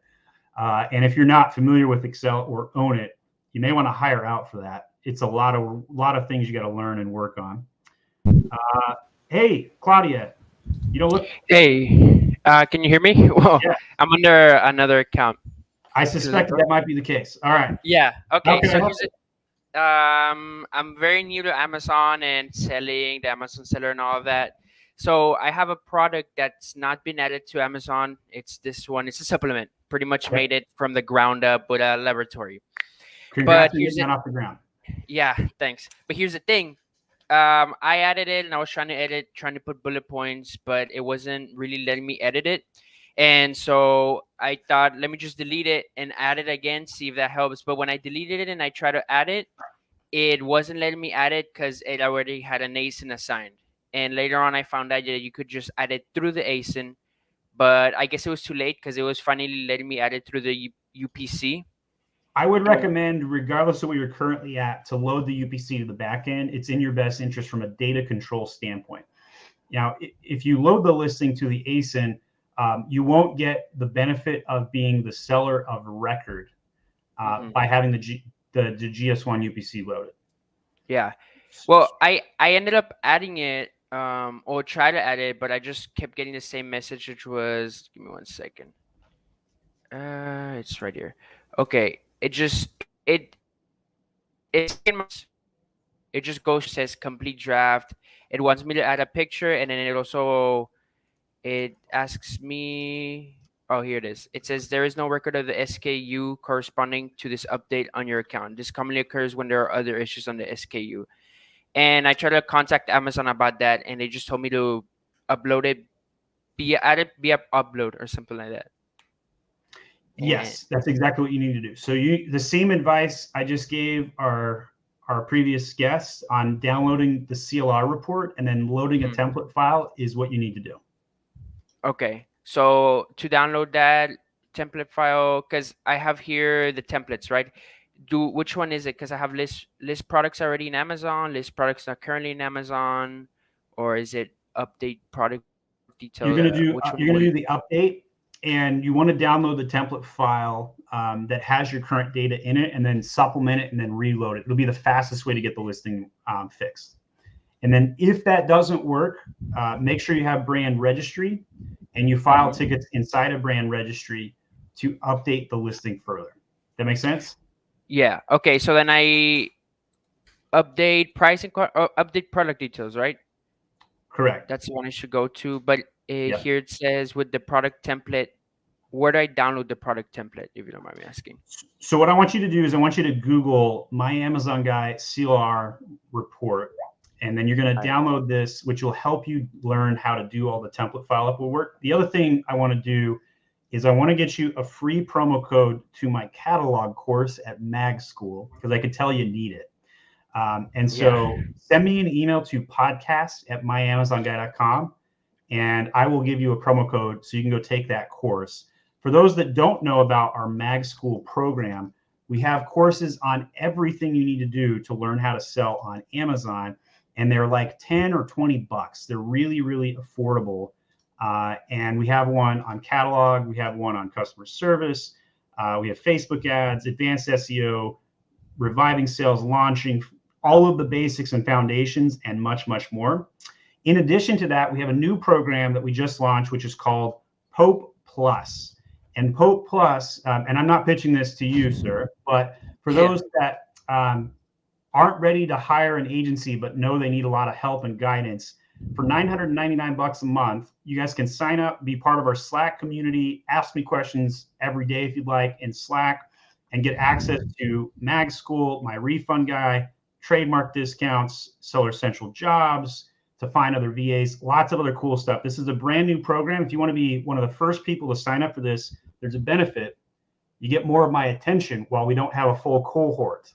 And if you're not familiar with Excel or own it, you may want to hire out for that. It's a lot of things you got to learn and work on. Hey, Claudia, you don't look. Hey, can you hear me? Well, yeah. I'm under another account. I suspected that might be the case. All right. Yeah. Okay. So here's it. I'm very new to Amazon and selling, the Amazon seller and all of that. So I have a product that's not been added to Amazon. It's this one. It's a supplement. Pretty much made it from the ground up with a laboratory. Congrats on getting off the ground. Yeah, thanks. But here's the thing. I added it and I was trying to put bullet points, but it wasn't really letting me edit it. And so I thought, let me just delete it and add it again, see if that helps. But when I deleted it and I tried to add it, it wasn't letting me add it because it already had an ASIN assigned. And later on, I found out that you could just add it through the ASIN. But I guess it was too late because it was finally letting me add it through the UPC. I would recommend, regardless of where you're currently at, to load the UPC to the back end. It's in your best interest from a data control standpoint. Now, if you load the listing to the ASIN, you won't get the benefit of being the seller of record by having the GS1 UPC loaded. Yeah. Well, I ended up adding it or try to add it, but I just kept getting the same message, which was, give me 1 second. It's right here. Okay. It just goes, says complete draft. It wants me to add a picture, and then it asks me, oh, here it is. It says there is no record of the SKU corresponding to this update on your account. This commonly occurs when there are other issues on the SKU. And I tried to contact Amazon about that, and they just told me to upload it, via upload or something like that. Yes, that's exactly what you need to do. So the same advice I just gave our previous guests on downloading the CLR report and then loading a template file is what you need to do. Okay. So to download that template file, because I have here the templates, right? Which one is it? Because I have list products already in Amazon, list products not currently in Amazon, or is it update product details? You're gonna do the update, and you want to download the template file that has your current data in it, and then supplement it and then reload it. It'll be the fastest way to get the listing fixed. And then if that doesn't work, make sure you have brand registry and you file tickets inside of brand registry to update the listing further. That make sense? Yeah. Okay. So then I update pricing, update product details, right? Correct. That's the one I should go to. But here it says with the product template, where do I download the product template, if you don't mind me asking? So what I want you to do is I want you to Google My Amazon Guy CLR report. And then you're going to download this, which will help you learn how to do all the template file upload work. The other thing I want to do is I want to get you a free promo code to my catalog course at Mag School, because I could tell you need it. And so send me an email to podcast@myamazonguy.com, and I will give you a promo code so you can go take that course. For those that don't know about our Mag School program, we have courses on everything you need to do to learn how to sell on Amazon. And they're like 10 or 20 bucks. They're really, really affordable. And we have one on catalog. We have one on customer service. We have Facebook ads, advanced SEO, reviving sales, launching, all of the basics and foundations, and much, much more. In addition to that, we have a new program that we just launched, which is called Pope Plus. And Pope Plus, and I'm not pitching this to you, sir, but for those that aren't ready to hire an agency but know they need a lot of help and guidance, for $999 a month, you guys can sign up, be part of our Slack community, ask me questions every day if you'd like in Slack, and get access to Mag School, my refund guy, trademark discounts, Seller Central jobs, to find other VAs, lots of other cool stuff. This is a brand new program. If you want to be one of the first people to sign up for this, there's a benefit. You get more of my attention while we don't have a full cohort.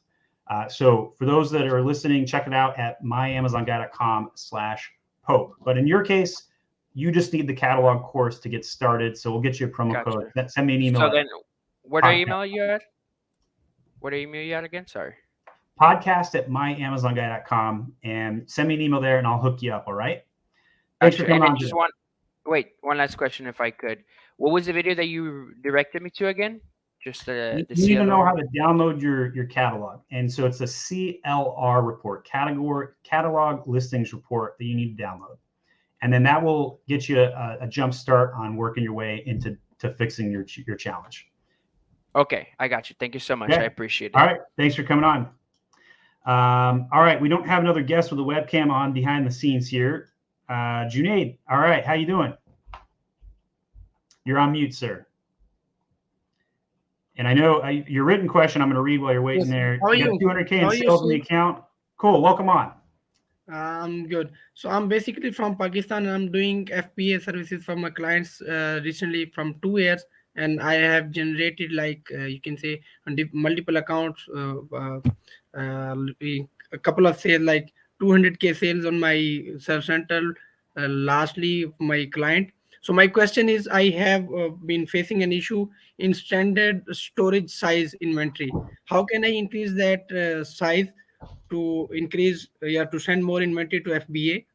So for those that are listening, check it out at myamazonguy.com/Pope. But in your case, you just need the catalog course to get started. So we'll get you a promo code. Send me an email. So then, where do I email you at? Where do I email you at again? Sorry. podcast@myamazonguy.com, and send me an email there and I'll hook you up. All right. Thanks for coming on. One last question, if I could. What was the video that you directed me to again? Just the you need to know how to download your catalog. And so it's a CLR report, catalog listings report, that you need to download. And then that will get you a jump start on working your way into fixing your challenge. Okay, I got you. Thank you so much. Yeah. I appreciate it. All right. Thanks for coming on. All right. We don't have another guest with a webcam on behind the scenes here. Junaid. All right. How you doing? You're on mute, sir. And I know your written question I'm going to read while you're waiting there. How are you you? got 200K in sales in the account. Cool. Welcome on. I'm good. So I'm basically from Pakistan, and I'm doing FBA services for my clients recently from 2 years. And I have generated, like you can say, multiple accounts, a couple of sales, like 200K sales on my Seller Central, lastly my client. So my question is, I have been facing an issue in standard storage size inventory. How can I increase that size to increase, to send more inventory to FBA?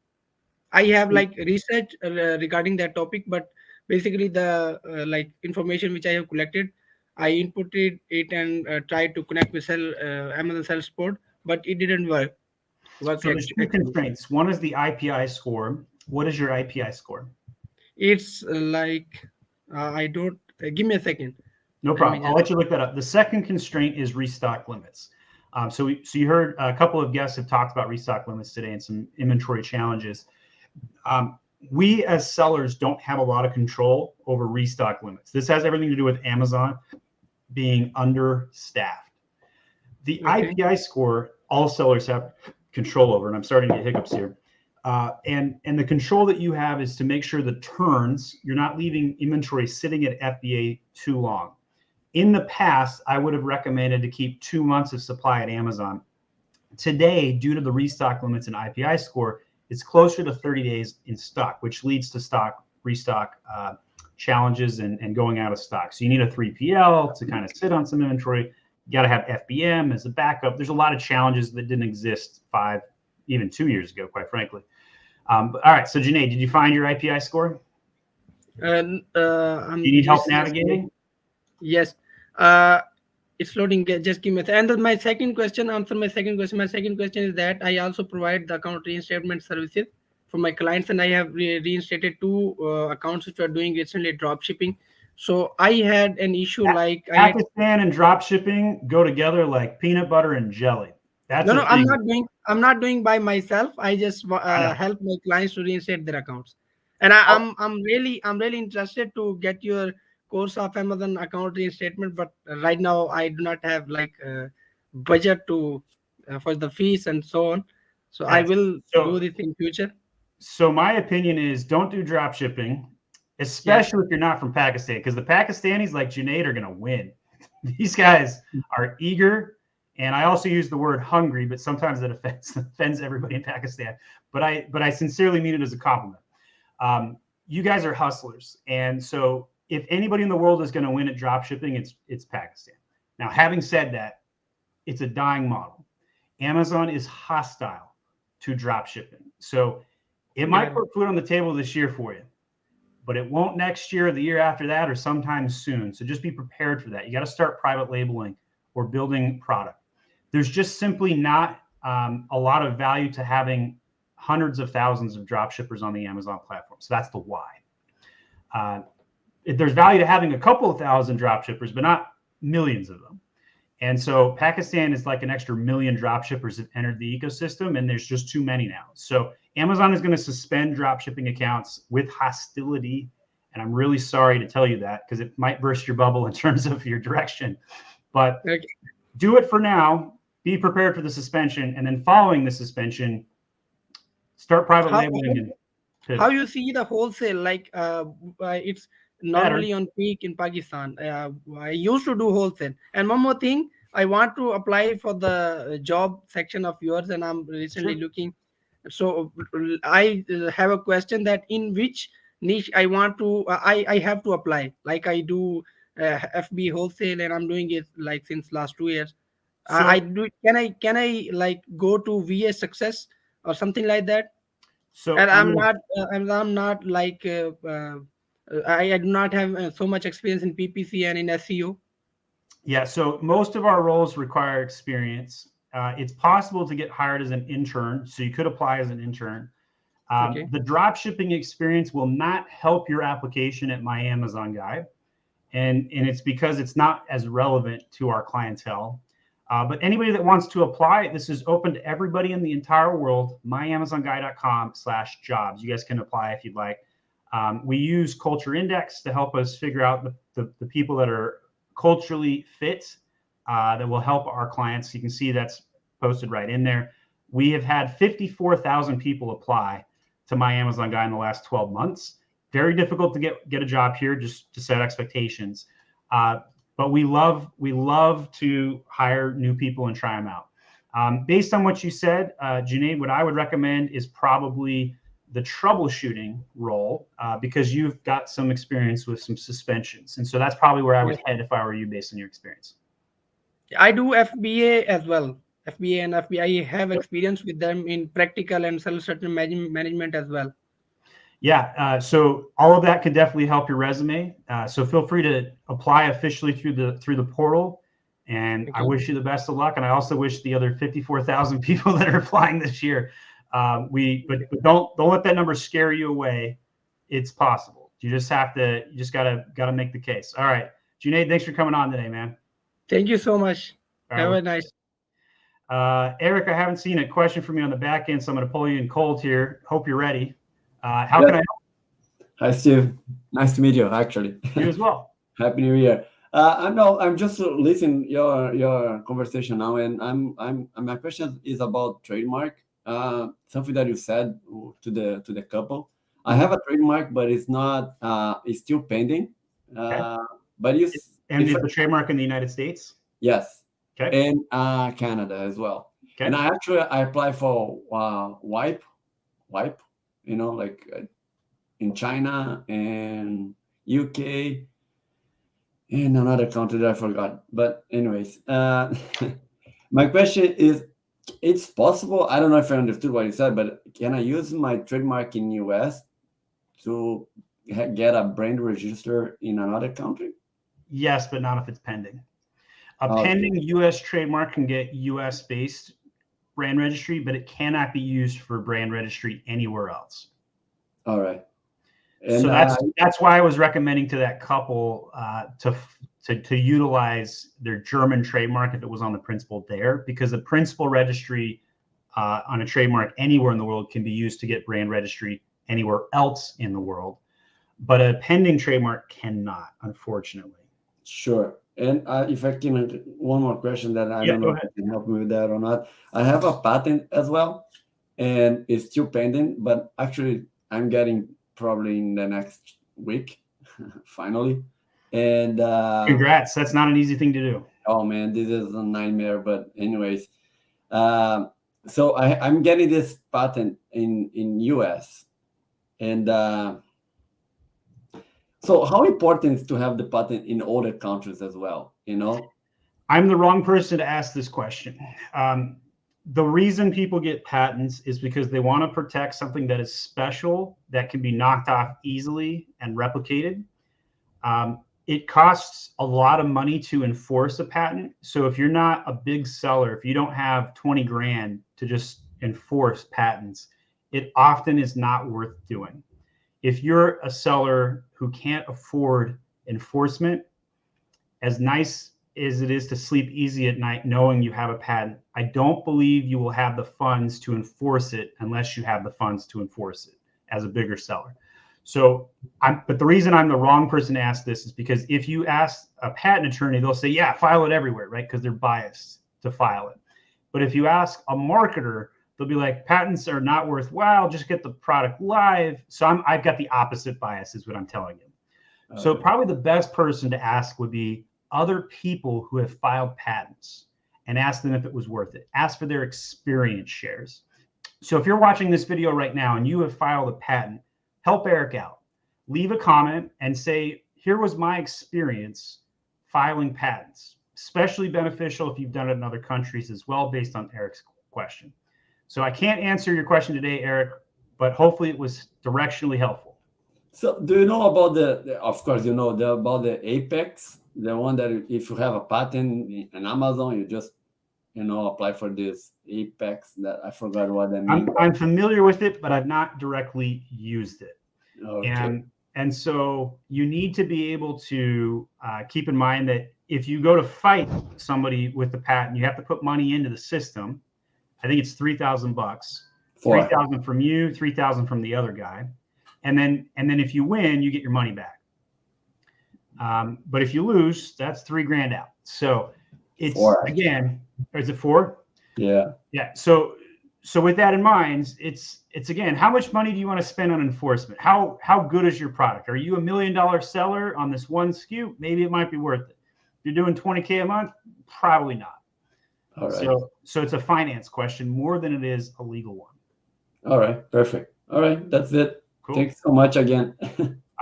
I have like research regarding that topic, but basically the like information which I have collected, I inputted it and tried to connect with Amazon Sales Support, but it didn't work. So there's two constraints. One is the IPI score. What is your IPI score? It's like I don't give me a second. No problem. I'll let you look that up. The second constraint is restock limits. So you heard a couple of guests have talked about restock limits today and some inventory challenges. We as sellers don't have a lot of control over restock limits. This has everything to do with Amazon being understaffed. The IPI score, all sellers have control over, and I'm starting to get hiccups here. And the control that you have is to make sure the turns, you're not leaving inventory sitting at FBA too long. In the past, I would have recommended to keep 2 months of supply at Amazon. Today, due to the restock limits and IPI score, it's closer to 30 days in stock, which leads to restock challenges and going out of stock. So you need a 3PL to kind of sit on some inventory. You got to have FBM as a backup. There's a lot of challenges that didn't exist 5, even 2 years ago, quite frankly. All right. So Junaid, did you find your IPI score? Do you need help navigating? Yes. It's loading. Just give me a And my second question, answer my second question. My second question is that I also provide the account reinstatement services for my clients, and I have reinstated 2 accounts which are doing recently drop shipping. So I had an issue like Pakistan and drop shipping go together like peanut butter and jelly. That's no, I'm not doing by myself. I just help my clients to reinstate their accounts, and I'm really interested to get your course of Amazon account reinstatement, but right now I do not have like a budget to for the fees and so on. So I will do this in future. So my opinion is don't do drop shipping, especially if you're not from Pakistan, because the Pakistanis like Junaid are going to win. These guys are eager. And I also use the word hungry, but sometimes it offends everybody in Pakistan. But I sincerely mean it as a compliment. You guys are hustlers. And so if anybody in the world is going to win at drop shipping, it's Pakistan. Now, having said that, it's a dying model. Amazon is hostile to drop shipping. So it might put food on the table this year for you. but it won't next year or the year after that or sometime soon. So just be prepared for that. You got to start private labeling or building product. There's just simply not a lot of value to having hundreds of thousands of drop shippers on the Amazon platform. So that's the why. There's value to having a couple of thousand drop shippers, but not millions of them. And so Pakistan is like an extra million drop shippers have entered the ecosystem, and there's just too many now. So Amazon is going to suspend drop shipping accounts with hostility. And I'm really sorry to tell you that because it might burst your bubble in terms of your direction. But do it for now. Be prepared for the suspension. And then following the suspension, start private labeling. How you see the wholesale? Like it's normally on peak in Pakistan. I used to do wholesale. And one more thing, I want to apply for the job section of yours, and I'm recently looking. So I have a question that in which niche I want to, I have to apply. Like I do FB wholesale, and I'm doing it like since last 2 years. So, I do. Can I like go to VA Success or something like that? So and I'm not like. I do not have so much experience in PPC and in SEO. Yeah, so most of our roles require experience. It's possible to get hired as an intern, so you could apply as an intern. The drop shipping experience will not help your application at My Amazon Guide, and it's because it's not as relevant to our clientele. But anybody that wants to apply, this is open to everybody in the entire world. myamazonguide.com/jobs. You guys can apply if you'd like. We use Culture Index to help us figure out the people that are culturally fit that will help our clients. You can see that's posted right in there. We have had 54,000 people apply to My Amazon Guide in the last 12 months. Very difficult to get a job here, just to set expectations. But we love to hire new people and try them out. Based on what you said, Junaid, what I would recommend is probably the troubleshooting role because you've got some experience with some suspensions. And so that's probably where I would head if I were you based on your experience. I do FBA as well. FBA and FBA, I have experience with them in practical and self-certain management as well. Yeah, so all of that could definitely help your resume. So feel free to apply officially through the portal. And I wish you the best of luck. And I also wish the other 54,000 people that are applying this year. But don't let that number scare you away. It's possible. You just gotta make the case. All right, Junaid, thanks for coming on today, man. Thank you so much. Have a nice. Eric, I haven't seen a question from you on the back end, so I'm going to pull you in cold here. Hope you're ready. How can I help? Hi, Steve. Nice to meet you. Actually, you as well. Happy New Year. I'm just listening your conversation now, and my question is about trademark. Something that you said to the couple. I have a trademark, but it's not. It's still pending. Okay. But you and is the trademark in the United States? Yes. Okay. And Canada as well. Okay. And I applied for wipe, like in China and UK and another country that I forgot. But anyways, my question is, it's possible. I don't know if I understood what you said, but can I use my trademark in US to get a brand register in another country? Yes, but not if it's pending. A pending U.S. trademark can get U.S.-based brand registry, but it cannot be used for brand registry anywhere else. All right. And so that's why I was recommending to that couple to utilize their German trademark if it was on the principal there, because the principal registry on a trademark anywhere in the world can be used to get brand registry anywhere else in the world, but a pending trademark cannot, unfortunately. Sure. And if I can, one more question that I don't know if you can help me with that or not. I have a patent as well, and it's still pending, but actually I'm getting probably in the next week, finally. And congrats, that's not an easy thing to do. Oh man, this is a nightmare. But anyways, so I'm getting this patent in US, and so how important is to have the patent in other countries as well? I'm the wrong person to ask this question. the reason people get patents is because they want to protect something that is special, that can be knocked off easily and replicated. It costs a lot of money to enforce a patent. So if you're not a big seller, if you don't have 20 grand to just enforce patents, it often is not worth doing. If you're a seller who can't afford enforcement, as nice as it is to sleep easy at night knowing you have a patent, I don't believe you will have the funds to enforce it unless you have the funds to enforce it as a bigger seller. So, but the reason I'm the wrong person to ask this is because if you ask a patent attorney, they'll say, yeah, file it everywhere, right? Because they're biased to file it. But if you ask a marketer, they'll be like, patents are not worthwhile, just get the product live. So I've got the opposite bias is what I'm telling you. So probably the best person to ask would be other people who have filed patents and ask them if it was worth it. Ask for their experience shares. So if you're watching this video right now and you have filed a patent, help Eric out. Leave a comment and say, here was my experience filing patents. Especially beneficial if you've done it in other countries as well, based on Eric's question. So I can't answer your question today, Eric, but hopefully it was directionally helpful. So do you know about of course, you know about the Apex, the one that if you have a patent in Amazon, you just, apply for this Apex that I forgot what that means. I'm familiar with it, but I've not directly used it. Okay. And so you need to be able to keep in mind that if you go to fight somebody with the patent, you have to put money into the system. I think it's $3,000, $3,000 from you, $3,000 from the other guy. And then if you win, you get your money back. But if you lose, that's $3,000 out. So it's again, is it 4? Yeah. Yeah. So with that in mind, it's again, how much money do you want to spend on enforcement? How good is your product? Are you $1 million seller on this one SKU? Maybe it might be worth it. If you're doing $20K a month, probably not. All right. So it's a finance question more than it is a legal one. All right. Perfect. All right. That's it. Cool. Thanks so much again.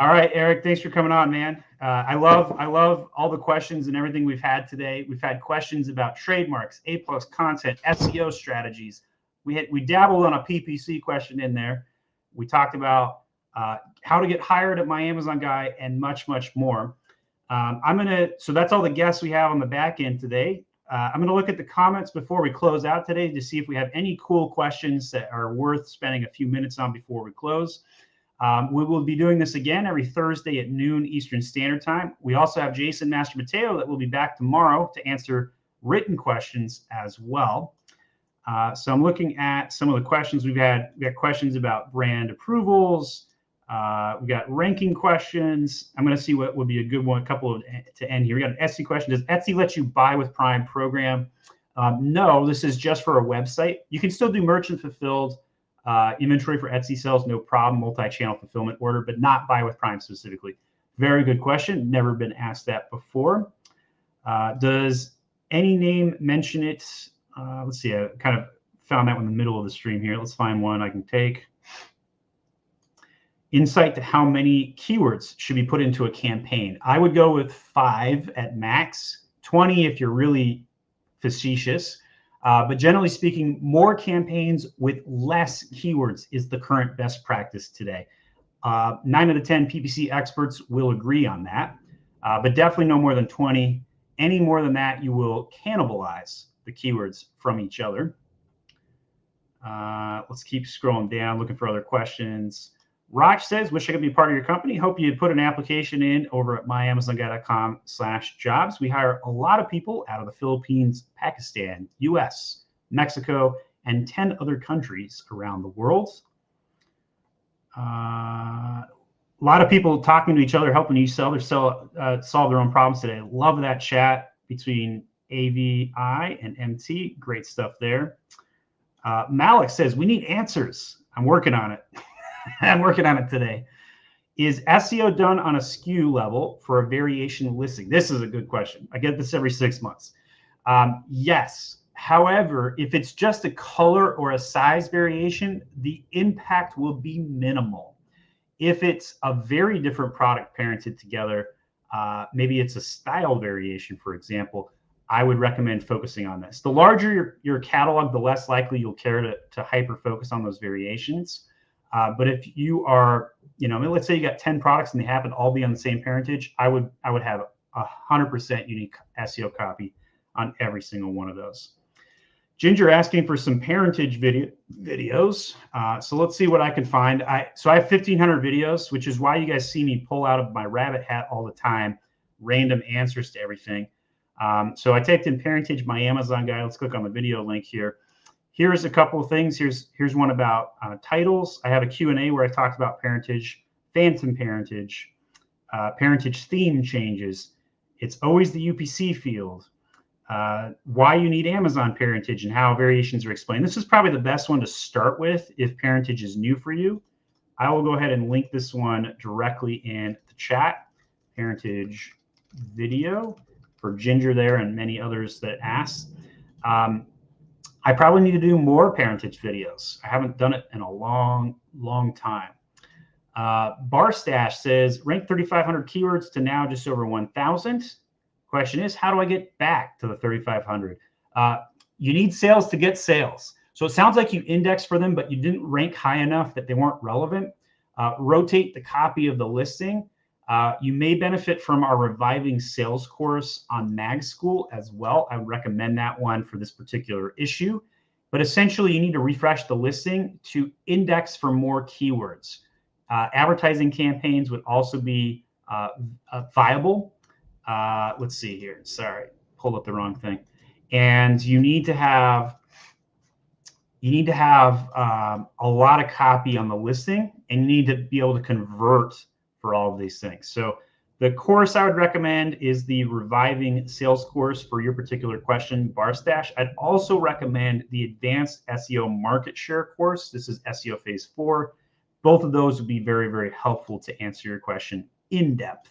All right, Eric, thanks for coming on, man. I love all the questions and everything we've had today. We've had questions about trademarks, A+ content, SEO strategies. We dabbled on a PPC question in there. We talked about how to get hired at My Amazon Guy and much, much more. So that's all the guests we have on the back end today. I'm going to look at the comments before we close out today to see if we have any cool questions that are worth spending a few minutes on before we close. We will be doing this again every Thursday at noon Eastern Standard Time. We also have Jason Master Mateo that will be back tomorrow to answer written questions as well. So I'm looking at some of the questions we've had. We got questions about brand approvals. We got ranking questions. I'm going to see what would be a good one, a couple of to end here. We got an Etsy question. Does Etsy let you buy with Prime program? No, this is just for a website. You can still do merchant fulfilled inventory for Etsy sales, no problem, multi-channel fulfillment order, but not buy with Prime specifically. Very good question. Never been asked that before. Does any name mention it? Let's see. I kind of found that one in the middle of the stream here. Let's find one I can take. Insight to how many keywords should be put into a campaign. I would go with 5 at max, 20 if you're really facetious. But generally speaking, more campaigns with less keywords is the current best practice today. 9 out of 10 PPC experts will agree on that, but definitely no more than 20. Any more than that, you will cannibalize the keywords from each other. Let's keep scrolling down, looking for other questions. Raj says, wish I could be part of your company. Hope you put an application in over at myamazonguy.com/jobs. We hire a lot of people out of the Philippines, Pakistan, US, Mexico, and 10 other countries around the world. A lot of people talking to each other, helping each other solve their own problems today. Love that chat between AVI and MT. Great stuff there. Malik says, we need answers. I'm working on it. I'm working on it today. Is SEO done on a SKU level for a variation listing? This is a good question. I get this every 6 months. Yes. However, if it's just a color or a size variation, the impact will be minimal. If it's a very different product parented together, maybe it's a style variation, for example, I would recommend focusing on this. The larger your catalog, the less likely you'll care to hyper focus on those variations. But if you are, let's say you got 10 products and they happen to all be on the same parentage, I would have 100% unique SEO copy on every single one of those. Ginger asking for some parentage videos. So let's see what I can find. So I have 1,500 videos, which is why you guys see me pull out of my rabbit hat all the time, random answers to everything. So I typed in parentage, my Amazon guide. Let's click on the video link here. Here's a couple of things. Here's one about titles. I have a Q&A where I talked about parentage, phantom parentage, parentage theme changes. It's always the UPC field. Why you need Amazon parentage and how variations are explained. This is probably the best one to start with if parentage is new for you. I will go ahead and link this one directly in the chat. Parentage video for Ginger there and many others that asked. I probably need to do more parentage videos. I haven't done it in a long, long time. Barstash says, rank 3,500 keywords to now just over 1,000. Question is, how do I get back to the 3,500? You need sales to get sales. So it sounds like you indexed for them, but you didn't rank high enough that they weren't relevant. Rotate the copy of the listing. You may benefit from our reviving sales course on Mag School as well. I would recommend that one for this particular issue. But essentially, you need to refresh the listing to index for more keywords. Advertising campaigns would also be viable. Let's see here. Sorry, pulled up the wrong thing. And you need to have a lot of copy on the listing, and you need to be able to convert for all of these things. So the course I would recommend is the Reviving Sales course for your particular question, Barstash. I'd also recommend the Advanced SEO Market Share course. This is SEO Phase 4. Both of those would be very, very helpful to answer your question in depth.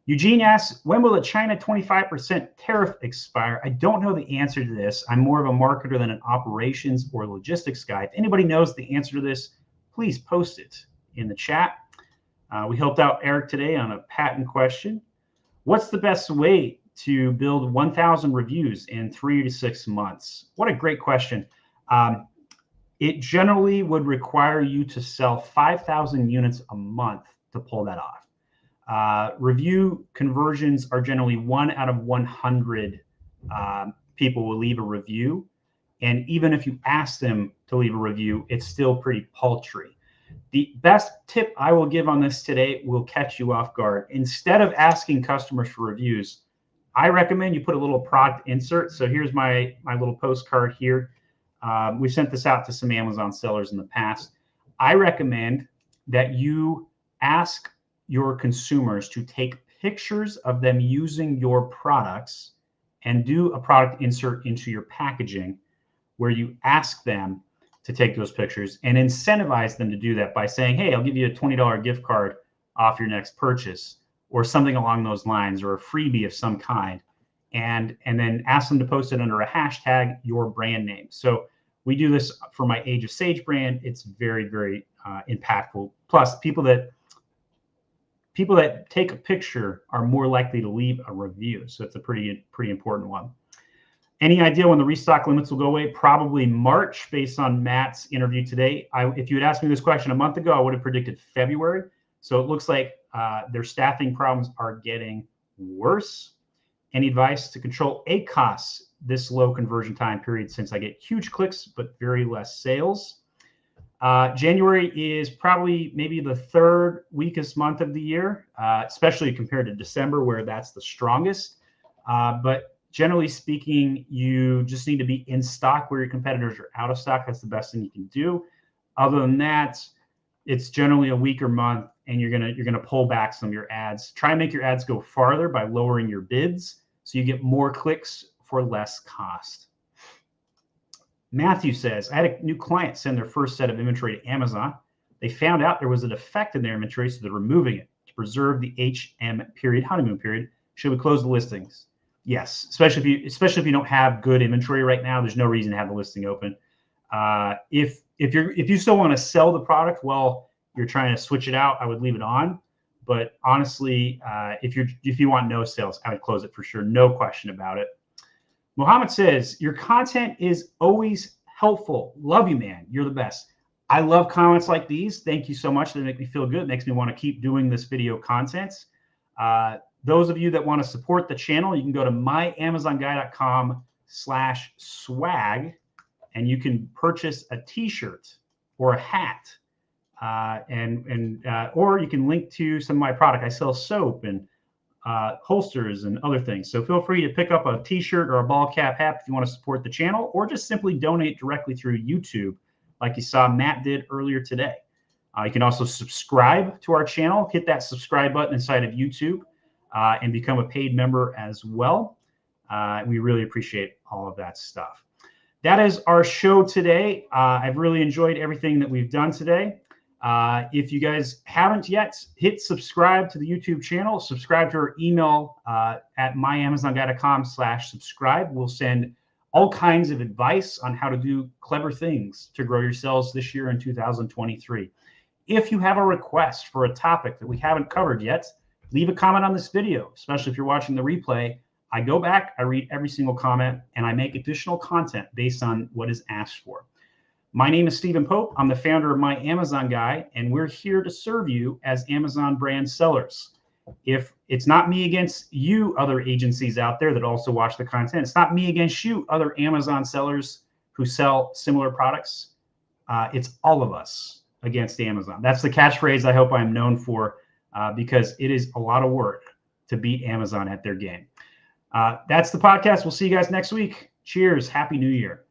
Eugene asks, when will the China 25% tariff expire? I don't know the answer to this. I'm more of a marketer than an operations or logistics guy. If anybody knows the answer to this, please post it in the chat. We helped out Eric today on a patent question. What's the best way to build 1,000 reviews in 3 to 6 months? What a great question. It generally would require you to sell 5,000 units a month to pull that off. Review conversions are generally 1 out of 100 people will leave a review. And even if you ask them to leave a review, it's still pretty paltry. The best tip I will give on this today will catch you off guard. Instead of asking customers for reviews, I recommend you put a little product insert. So here's my little postcard here. We sent this out to some Amazon sellers in the past. I recommend that you ask your consumers to take pictures of them using your products and do a product insert into your packaging where you ask them to take those pictures and incentivize them to do that by saying, hey, I'll give you a $20 gift card off your next purchase or something along those lines, or a freebie of some kind, and then ask them to post it under a hashtag, your brand name. So we do this for my Age of Sage brand. It's very, very impactful. Plus, people that take a picture are more likely to leave a review. So it's a pretty important one. Any idea when the restock limits will go away? Probably March, based on Matt's interview today. If you had asked me this question a month ago, I would have predicted February. So it looks like their staffing problems are getting worse. Any advice to control ACOS this low conversion time period, since I get huge clicks but very less sales? January is probably maybe the 3rd weakest month of the year, especially compared to December, where that's the strongest. But generally speaking, you just need to be in stock where your competitors are out of stock. That's the best thing you can do. Other than that, it's generally a weaker month, and you're gonna pull back some of your ads. Try and make your ads go farther by lowering your bids so you get more clicks for less cost. Matthew says, I had a new client send their first set of inventory to Amazon. They found out there was a defect in their inventory, so they're removing it to preserve the HM period, honeymoon period. Should we close the listings? Yes, especially if you don't have good inventory right now. There's no reason to have the listing open. If you still want to sell the product while you're trying to switch it out, I would leave it on. But honestly, if you want no sales, I would close it for sure, no question about it. Mohammed says, your content is always helpful. Love you, man. You're the best. I love comments like these. Thank you so much. They make me feel good. It makes me want to keep doing this video content. Those of you that want to support the channel, you can go to myamazonguy.com/swag, and you can purchase a t-shirt or a hat, or you can link to some of my product. I sell soap and holsters and other things. So feel free to pick up a t-shirt or a ball cap hat if you want to support the channel, or just simply donate directly through YouTube, like you saw Matt did earlier today. You can also subscribe to our channel. Hit that subscribe button inside of YouTube and become a paid member as well. We really appreciate all of that stuff. That is our show today. I've really enjoyed everything that we've done today. If you guys haven't yet, hit subscribe to the YouTube channel. Subscribe to our email at myamazonguy.com/subscribe. We'll send all kinds of advice on how to do clever things to grow your sales this year in 2023. If you have a request for a topic that we haven't covered yet, leave a comment on this video, especially if you're watching the replay. I go back, I read every single comment, and I make additional content based on what is asked for. My name is Stephen Pope. I'm the founder of My Amazon Guy, and we're here to serve you as Amazon brand sellers. If it's not me against you, other agencies out there that also watch the content, it's not me against you, other Amazon sellers who sell similar products. It's all of us against Amazon. That's the catchphrase I hope I'm known for, because it is a lot of work to beat Amazon at their game. That's the podcast. We'll see you guys next week. Cheers. Happy New Year.